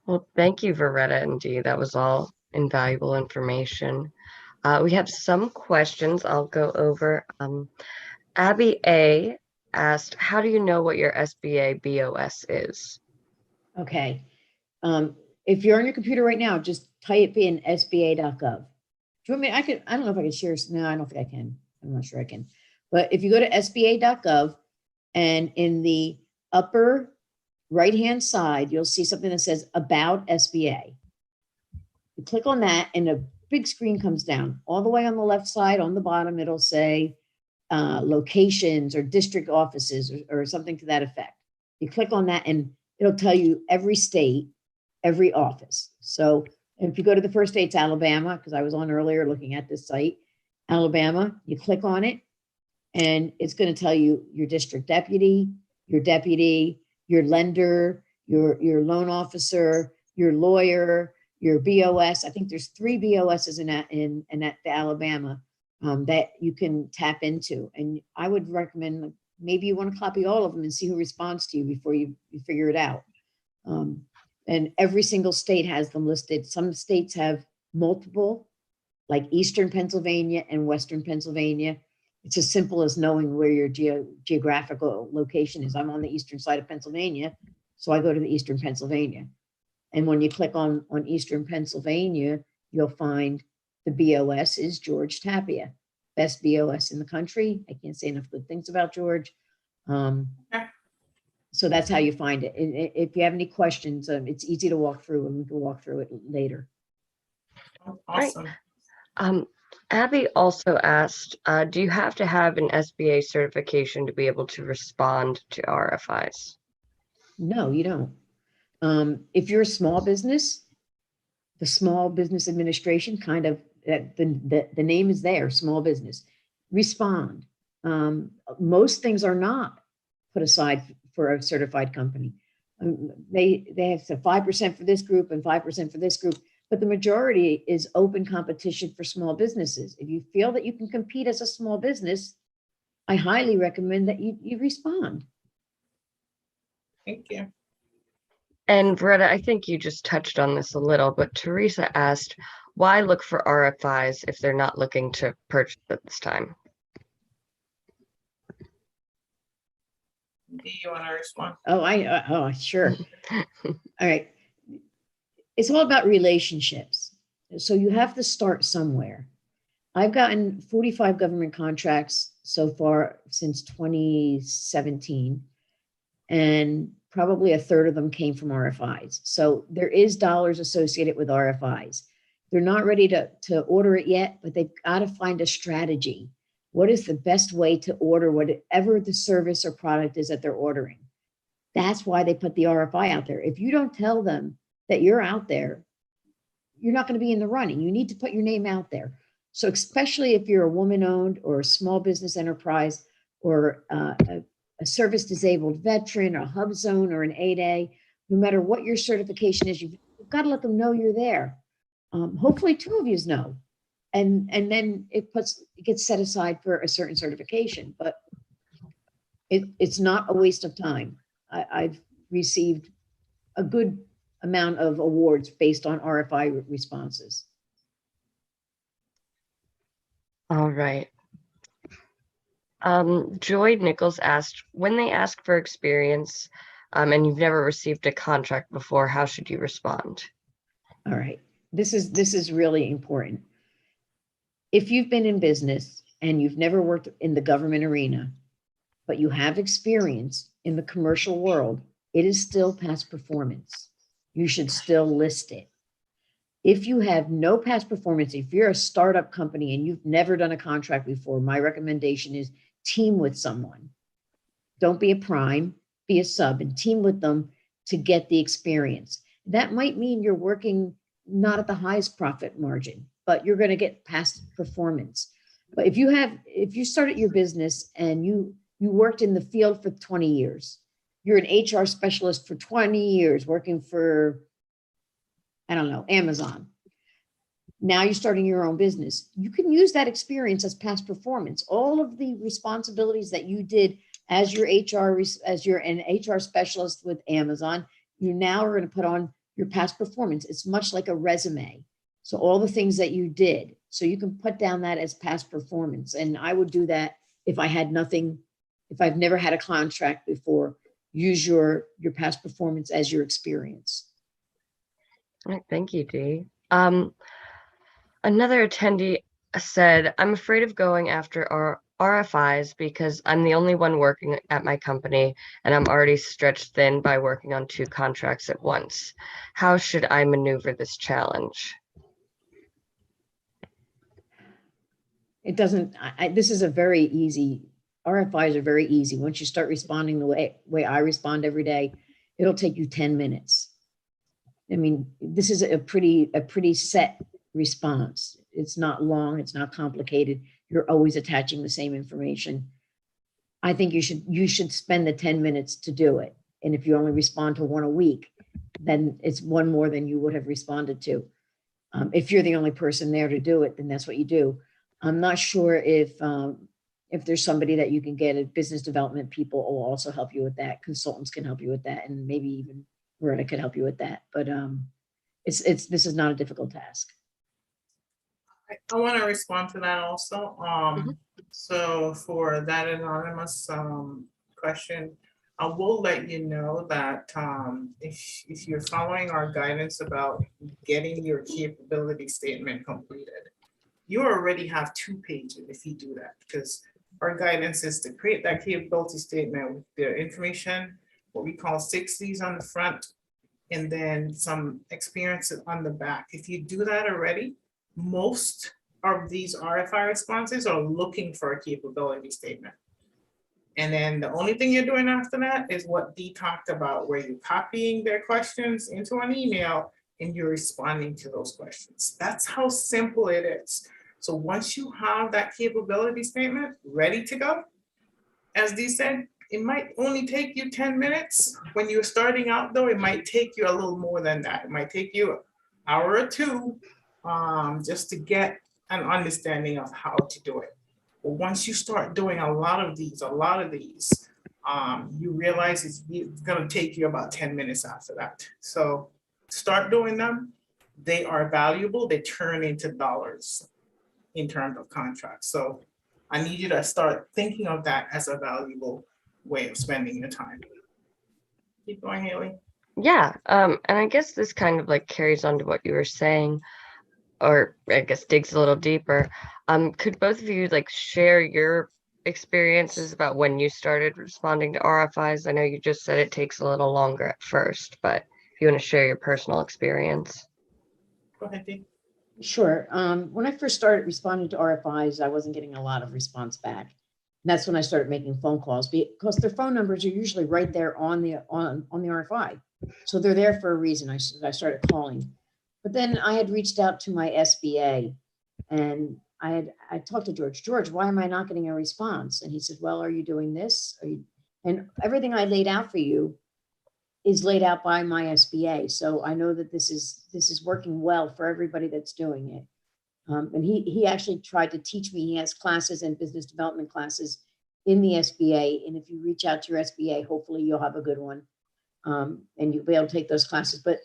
Well, thank you, Varetta and Dee. That was all invaluable information. We have some questions I'll go over. Abby A asked, how do you know what your SBA BOS is? Okay. If you're on your computer right now, just type in sba.gov. Do you want me? I don't know if I can share. No, I don't think I can. I'm not sure I can. But if you go to sba.gov and in the upper right-hand side, you'll see something that says About SBA. You click on that and a big screen comes down. All the way on the left side, on the bottom, it'll say locations or district offices or something to that effect. You click on that and it'll tell you every state, every office. So if you go to the first state's Alabama, because I was on earlier looking at this site, Alabama, you click on it and it's going to tell you your district deputy, your lender, your loan officer, your lawyer, your BOS. I think there's 3 BOSs in the Alabama that you can tap into. And I would recommend maybe you want to copy all of them and see who responds to you before you figure it out. And every single state has them listed. Some states have multiple, like Eastern Pennsylvania and Western Pennsylvania. It's as simple as knowing where your geographical location is. I'm on the eastern side of Pennsylvania, so I go to the Eastern Pennsylvania. And when you click on Eastern Pennsylvania, you'll find the BOS is George Tapia, best BOS in the country. I can't say enough good things about George. So that's how you find it. And if you have any questions, it's easy to walk through, and we can walk through it later. Awesome. Right. Abby also asked, do you have to have an SBA certification to be able to respond to RFIs? No, you don't. If you're a small business, the Small Business Administration kind of, the name is there, small business, respond. Most things are not put aside for a certified company. They have 5% for this group and 5% for this group, but the majority is open competition for small businesses. If you feel that you can compete as a small business, I highly recommend that you respond. Thank you. And Varetta, I think you just touched on this a little, but Teresa asked, why look for RFIs if they're not looking to purchase at this time? Do you want to respond? Oh, sure. All right. It's all about relationships. So you have to start somewhere. I've gotten 45 government contracts so far since 2017, and probably a third of them came from RFIs. So there is dollars associated with RFIs. They're not ready to order it yet, but they've got to find a strategy. What is the best way to order whatever the service or product is that they're ordering? That's why they put the RFI out there. If you don't tell them that you're out there, you're not going to be in the running. You need to put your name out there. So especially if you're a woman-owned or a small business enterprise or a service disabled veteran or a hub zone or an 8A, no matter what your certification is, you've got to let them know you're there. Hopefully 2 of you know. And then it gets set aside for a certain certification, but it's not a waste of time. I've received a good amount of awards based on RFI responses. All right. Joy Nichols asked, when they ask for experience, and you've never received a contract before, how should you respond? All right. This is really important. If you've been in business and you've never worked in the government arena, but you have experience in the commercial world, it is still past performance. You should still list it. If you have no past performance, if you're a startup company and you've never done a contract before, my recommendation is team with someone. Don't be a prime, be a sub and team with them to get the experience. That might mean you're working not at the highest profit margin, but you're going to get past performance. But if you started your business and you worked in the field for 20 years, you're an HR specialist for 20 years working for, I don't know, Amazon. Now you're starting your own business. You can use that experience as past performance. All of the responsibilities that you did as your as you're an HR specialist with Amazon, you now are going to put on your past performance. It's much like a resume. So all the things that you did, so you can put down that as past performance. And I would do that if I had nothing, if I've never had a contract before, use your past performance as your experience. All right, thank you, Dee. Another attendee said, I'm afraid of going after our RFIs because I'm the only one working at my company and I'm already stretched thin by working on 2 contracts at once. How should I maneuver this challenge? It doesn't, this is a very easy, RFIs are very easy. Once you start responding the way I respond every day, it'll take you 10 minutes. I mean, this is a pretty set response. It's not long, it's not complicated. You're always attaching the same information. I think you should spend the 10 minutes to do it. And if you only respond to 1 a week, then it's 1 more than you would have responded to. If you're the only person there to do it, then that's what you do. I'm not sure if there's somebody that you can get at business development, people will also help you with that. Consultants can help you with that. And maybe even Varetta could help you with that. But this is not a difficult task. I want to respond to that also. So for that anonymous question, I will let you know that if you're following our guidance about getting your capability statement completed, you already have 2 pages if you do that, because our guidance is to create that capability statement with the information, what we call 60s on the front, and then some experiences on the back. If you do that already, most of these RFI responses are looking for a capability statement. And then the only thing you're doing after that is what Dee talked about, where you're copying their questions into an email and you're responding to those questions. That's how simple it is. So once you have that capability statement ready to go, as Dee said, it might only take you 10 minutes. When you're starting out though, it might take you a little more than that. It might take you an hour or 2 just to get an understanding of how to do it. But once you start doing a lot of these, you realize it's gonna take you about 10 minutes after that. So start doing them. They are valuable. They turn into dollars in terms of contracts. So I need you to start thinking of that as a valuable way of spending your time. Keep going, Haley. Yeah, and I guess this kind of like carries on to what you were saying, or I guess digs a little deeper. Could both of you like share your experiences about when you started responding to RFIs? I know you just said it takes a little longer at first, but if you want to share your personal experience. Go ahead, Dee. Sure. When I first started responding to RFIs, I wasn't getting a lot of response back. And that's when I started making phone calls because their phone numbers are usually right there on the RFI. So they're there for a reason. I started calling. But then I had reached out to my SBA and I talked to George, why am I not getting a response? And he said, well, are you doing this? And everything I laid out for you is laid out by my SBA. So I know that this is working well for everybody that's doing it. And he actually tried to teach me. He has classes and business development classes in the SBA. And if you reach out to your SBA, hopefully you'll have a good one and you'll be able to take those classes. But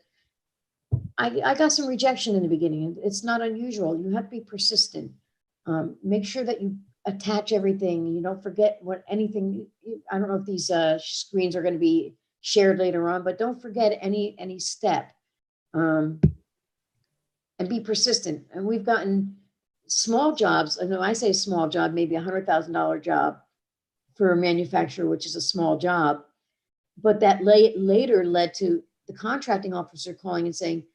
I got some rejection in the beginning. It's not unusual. You have to be persistent. Make sure that you attach everything. You don't forget what anything, I don't know if these screens are going to be shared later on, but don't forget any step. And be persistent. And we've gotten small jobs. I know I say small job, maybe $100,000 job for a manufacturer, which is a small job. But that later led to the contracting officer calling and saying,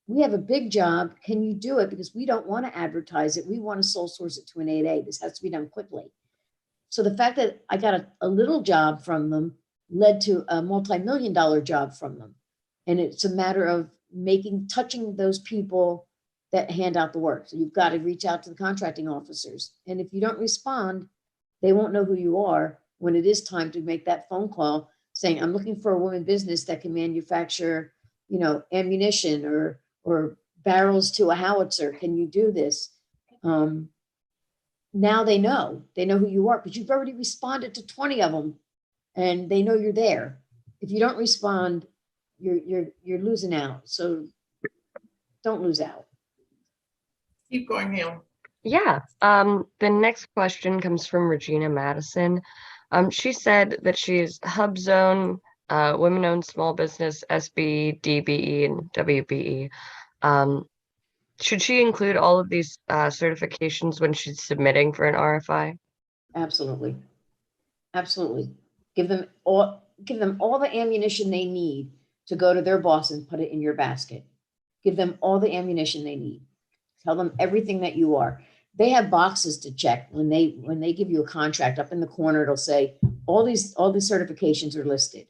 we have a big job. Can you do it? Because we don't want to advertise it. We want to sole source it to an 8A. This has to be done quickly. So the fact that I got a little job from them led to a multi-million-dollar job from them. And it's a matter of touching those people that hand out the work. So you've got to reach out to the contracting officers. And if you don't respond, they won't know who you are when it is time to make that phone call saying, I'm looking for a woman business that can manufacture, ammunition or barrels to a howitzer. Can you do this? Now they know who you are, but you've already responded to 20 of them and they know you're there. If you don't respond, you're losing out. So don't lose out. Keep going, Neil. Yeah. The next question comes from Regina Madison. She said that she's HubZone, women-owned small business, SB, DBE, and WBE. Should she include all of these certifications when she's submitting for an RFI? Absolutely. Absolutely. Give them all the ammunition they need to go to their boss and put it in your basket. Give them all the ammunition they need. Tell them everything that you are. They have boxes to check when they give you a contract. Up in the corner, it'll say all these certifications are listed,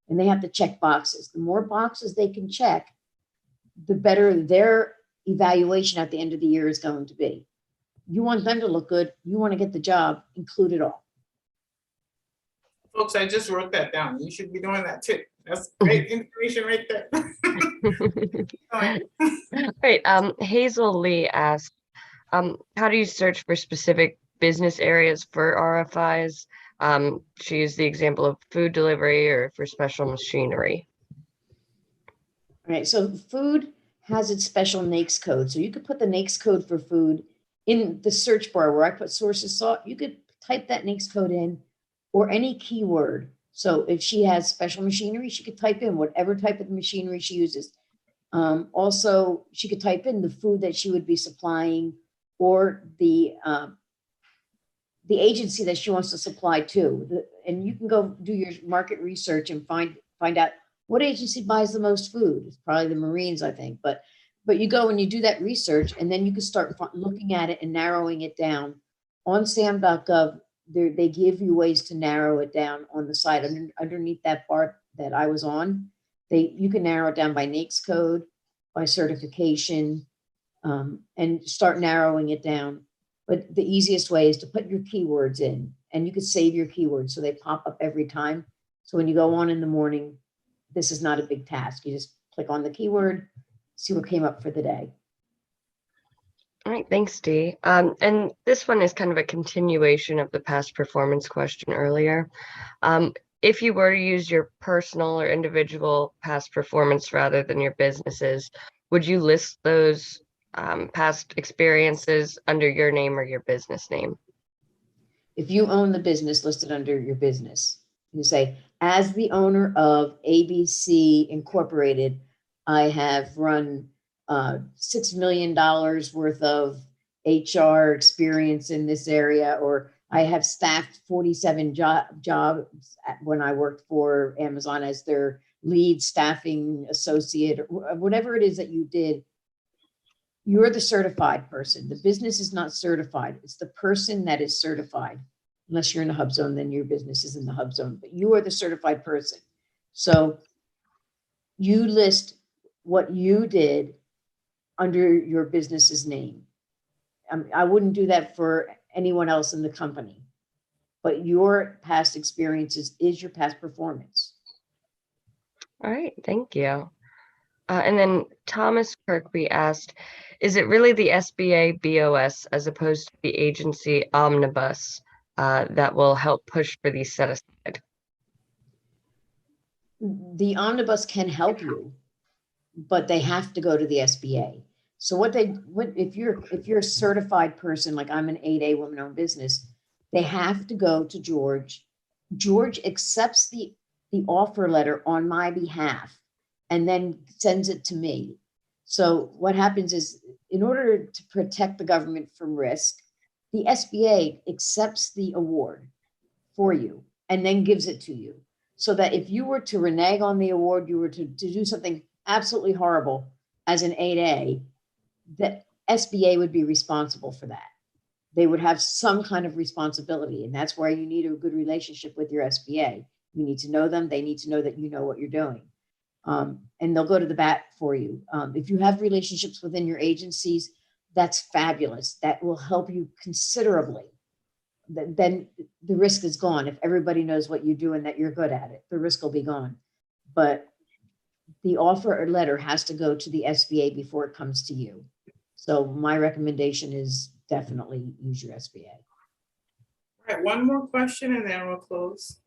and they have to check boxes. The more boxes they can check, the better their evaluation at the end of the year is going to be. You want them to look good. You want to get the job. Include it all. Folks, I just wrote that down. You should be doing that too. That's great information right there. All right. Great. Hazel Lee asked, how do you search for specific business areas for RFIs? She used the example of food delivery or for special machinery. All right. So food has its special NAICS code. So you could put the NAICS code for food in the search bar where I put sources salt. You could type that NAICS code in or any keyword. So if she has special machinery, she could type in whatever type of machinery she uses. Also, she could type in the food that she would be supplying or the agency that she wants to supply to. And you can go do your market research and find out what agency buys the most food. It's probably the Marines, I think. But you go and you do that research, and then you can start looking at it and narrowing it down. On SAM.gov, they give you ways to narrow it down on the site. Underneath that bar that I was on, you can narrow it down by NAICS code, by certification, and start narrowing it down. But the easiest way is to put your keywords in, and you could save your keywords so they pop up every time. So when you go on in the morning, this is not a big task. You just click on the keyword, see what came up for the day. All right, thanks, Dee. And this one is kind of a continuation of the past performance question earlier. If you were to use your personal or individual past performance rather than your business's, would you list those past experiences under your name or your business name? If you own the business listed under your business, you say, as the owner of ABC Incorporated, I have run $6 million worth of HR experience in this area, or I have staffed 47 jobs when I worked for Amazon as their lead staffing associate, or whatever it is that you did. You're the certified person. The business is not certified. It's the person that is certified. Unless you're in the hub zone, then your business is in the hub zone, but you are the certified person. So you list what you did under your business's name. I wouldn't do that for anyone else in the company, but your past experiences is your past performance. All right, thank you. And then Thomas Kirkby asked, is it really the SBA BOS as opposed to the agency omnibus that will help push for these set aside? The omnibus can help you, but they have to go to the SBA. So if you're a certified person, like I'm an 8A woman-owned business, They have to go to George. George accepts the offer letter on my behalf and then sends it to me. So what happens is, in order to protect the government from risk, the SBA accepts the award for you and then gives it to you. So that if you were to renege on the award, you were to do something absolutely horrible as an 8A, the SBA would be responsible for that. They would have some kind of responsibility. And that's why you need a good relationship with your SBA. You need to know them. They need to know that you know what you're doing. And they'll go to the bat for you. If you have relationships within your agencies, that's fabulous. That will help you considerably. Then the risk is gone. If everybody knows what you do and that you're good at it, the risk will be gone. But the offer or letter has to go to the SBA before it comes to you. So my recommendation is definitely use your SBA. All right, one more question and then we'll close.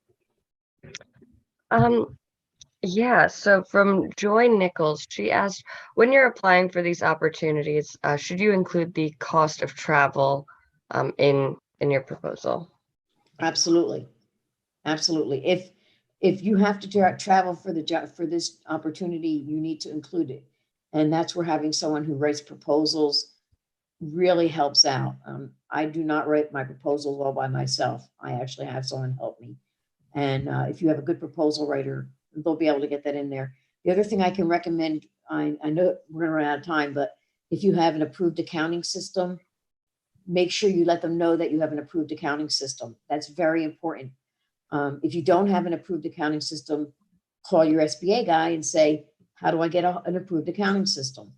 Yeah, so from Joy Nichols, she asked, when you're applying for these opportunities, should you include the cost of travel in your proposal? Absolutely. Absolutely. If you have to travel for the job, for this opportunity, you need to include it. And that's where having someone who writes proposals really helps out. I do not write my proposals all by myself. I actually have someone help me. And if you have a good proposal writer, they'll be able to get that in there. The other thing I can recommend, I know we're gonna run out of time, but if you have an approved accounting system, make sure you let them know that you have an approved accounting system. That's very important. If you don't have an approved accounting system, call your SBA guy and say, how do I get an approved accounting system?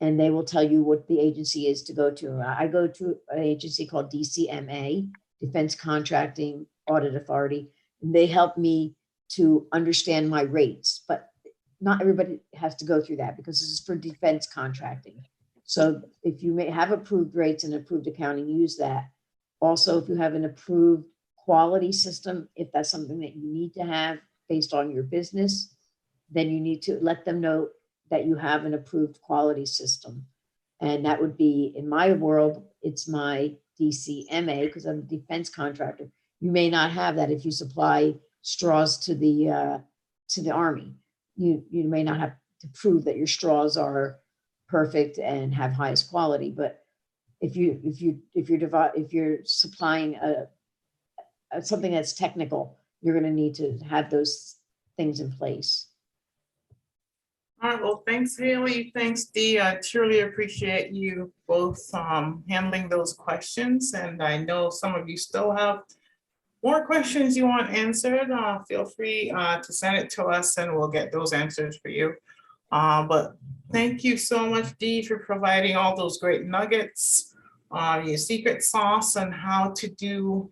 And they will tell you what the agency is to go to. I go to an agency called DCMA, Defense Contracting Audit Authority, and they help me to understand my rates. But not everybody has to go through that because this is for defense contracting. So if you may have approved rates and approved accounting, use that. Also, if you have an approved quality system, if that's something that you need to have based on your business, then you need to let them know that you have an approved quality system. And that would be, in my world, it's my DCMA because I'm a defense contractor. You may not have that if you supply straws to the Army. You may not have to prove that your straws are perfect and have highest quality. But if you're supplying something that's technical, you're going to need to have those things in place. All right, well, thanks, Haley. Thanks, Dee. I truly appreciate you both handling those questions. And I know some of you still have more questions you want answered. Feel free to send it to us and we'll get those answers for you. But thank you so much, Dee, for providing all those great nuggets, your secret sauce on how to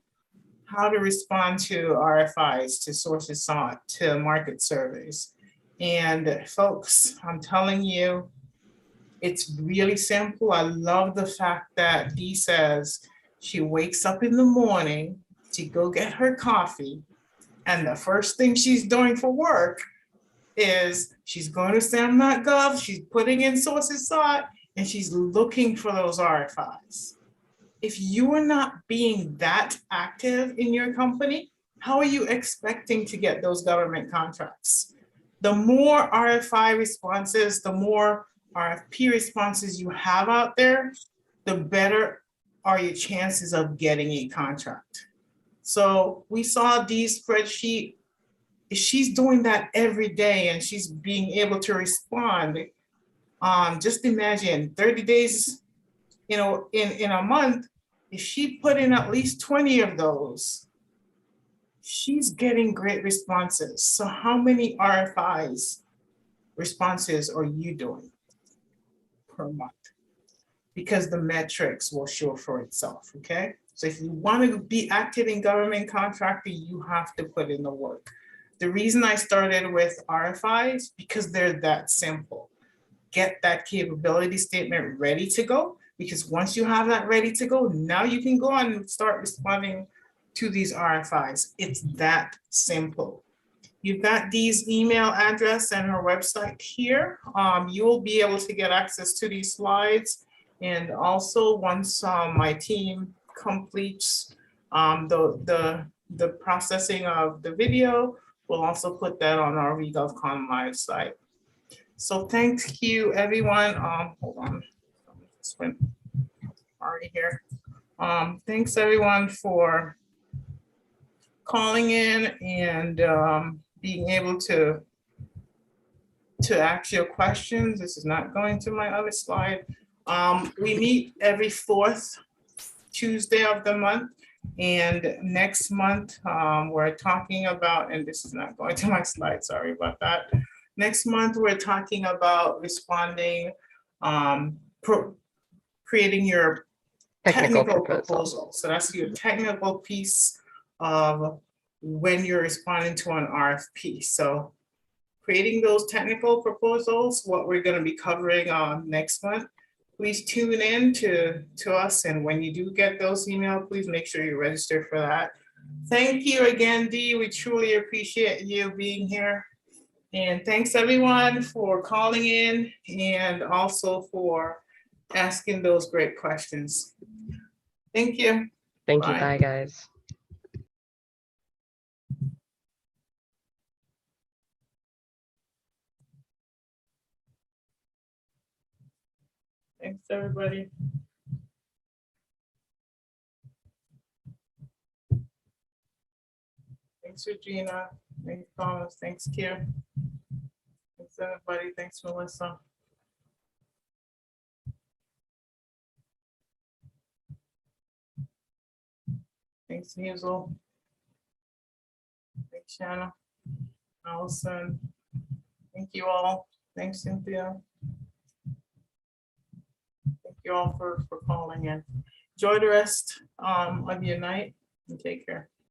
respond to RFIs, to sources sought, to market surveys. And folks, I'm telling you, it's really simple. I love the fact that Dee says she wakes up in the morning to go get her coffee, and the first thing she's doing for work is she's going to SAM.gov, she's putting in sources sought, and she's looking for those RFIs. If you are not being that active in your company, how are you expecting to get those government contracts? The more RFI responses, the more RFP responses you have out there, the better are your chances of getting a contract. So we saw Dee's spreadsheet. She's doing that every day and she's being able to respond. Just imagine 30 days, in a month, if she put in at least 20 of those, she's getting great responses. So how many RFIs responses are you doing per month? Because the metrics will show for itself, okay? So if you want to be active in government contracting, you have to put in the work. The reason I started with RFIs, because they're that simple. Get that capability statement ready to go, because once you have that ready to go, now you can go on and start responding to these RFIs. It's that simple. You've got Dee's email address and her website here. You'll be able to get access to these slides. And also once my team completes The processing of the video, we'll also put that on our V-GovCon live site. So thank you, everyone. Hold on. This went already here. Thanks everyone for calling in and being able to ask your questions. This is not going to my other slide. We meet every fourth Tuesday of the month. And next month, we're talking about, and this is not going to my slide, sorry about that. Next month, we're talking about responding, creating your technical proposal. So that's your technical piece of when you're responding to an RFP. So creating those technical proposals, what we're going to be covering next month. Please tune in to us. And when you do get those emails, please make sure you register for that. Thank you again, Dee. We truly appreciate you being here. And thanks everyone for calling in and also for asking those great questions. Thank you. Thank you. Bye. Bye, guys. Thanks, everybody. Thanks, Regina. Thanks, Thomas. Thanks, Kim. Thanks, everybody. Thanks, Melissa. Thanks, Hazel. Thanks, Shanna. Allison. Thank you all. Thanks, Cynthia. Thank you all for calling in. Enjoy the rest of your night and take care.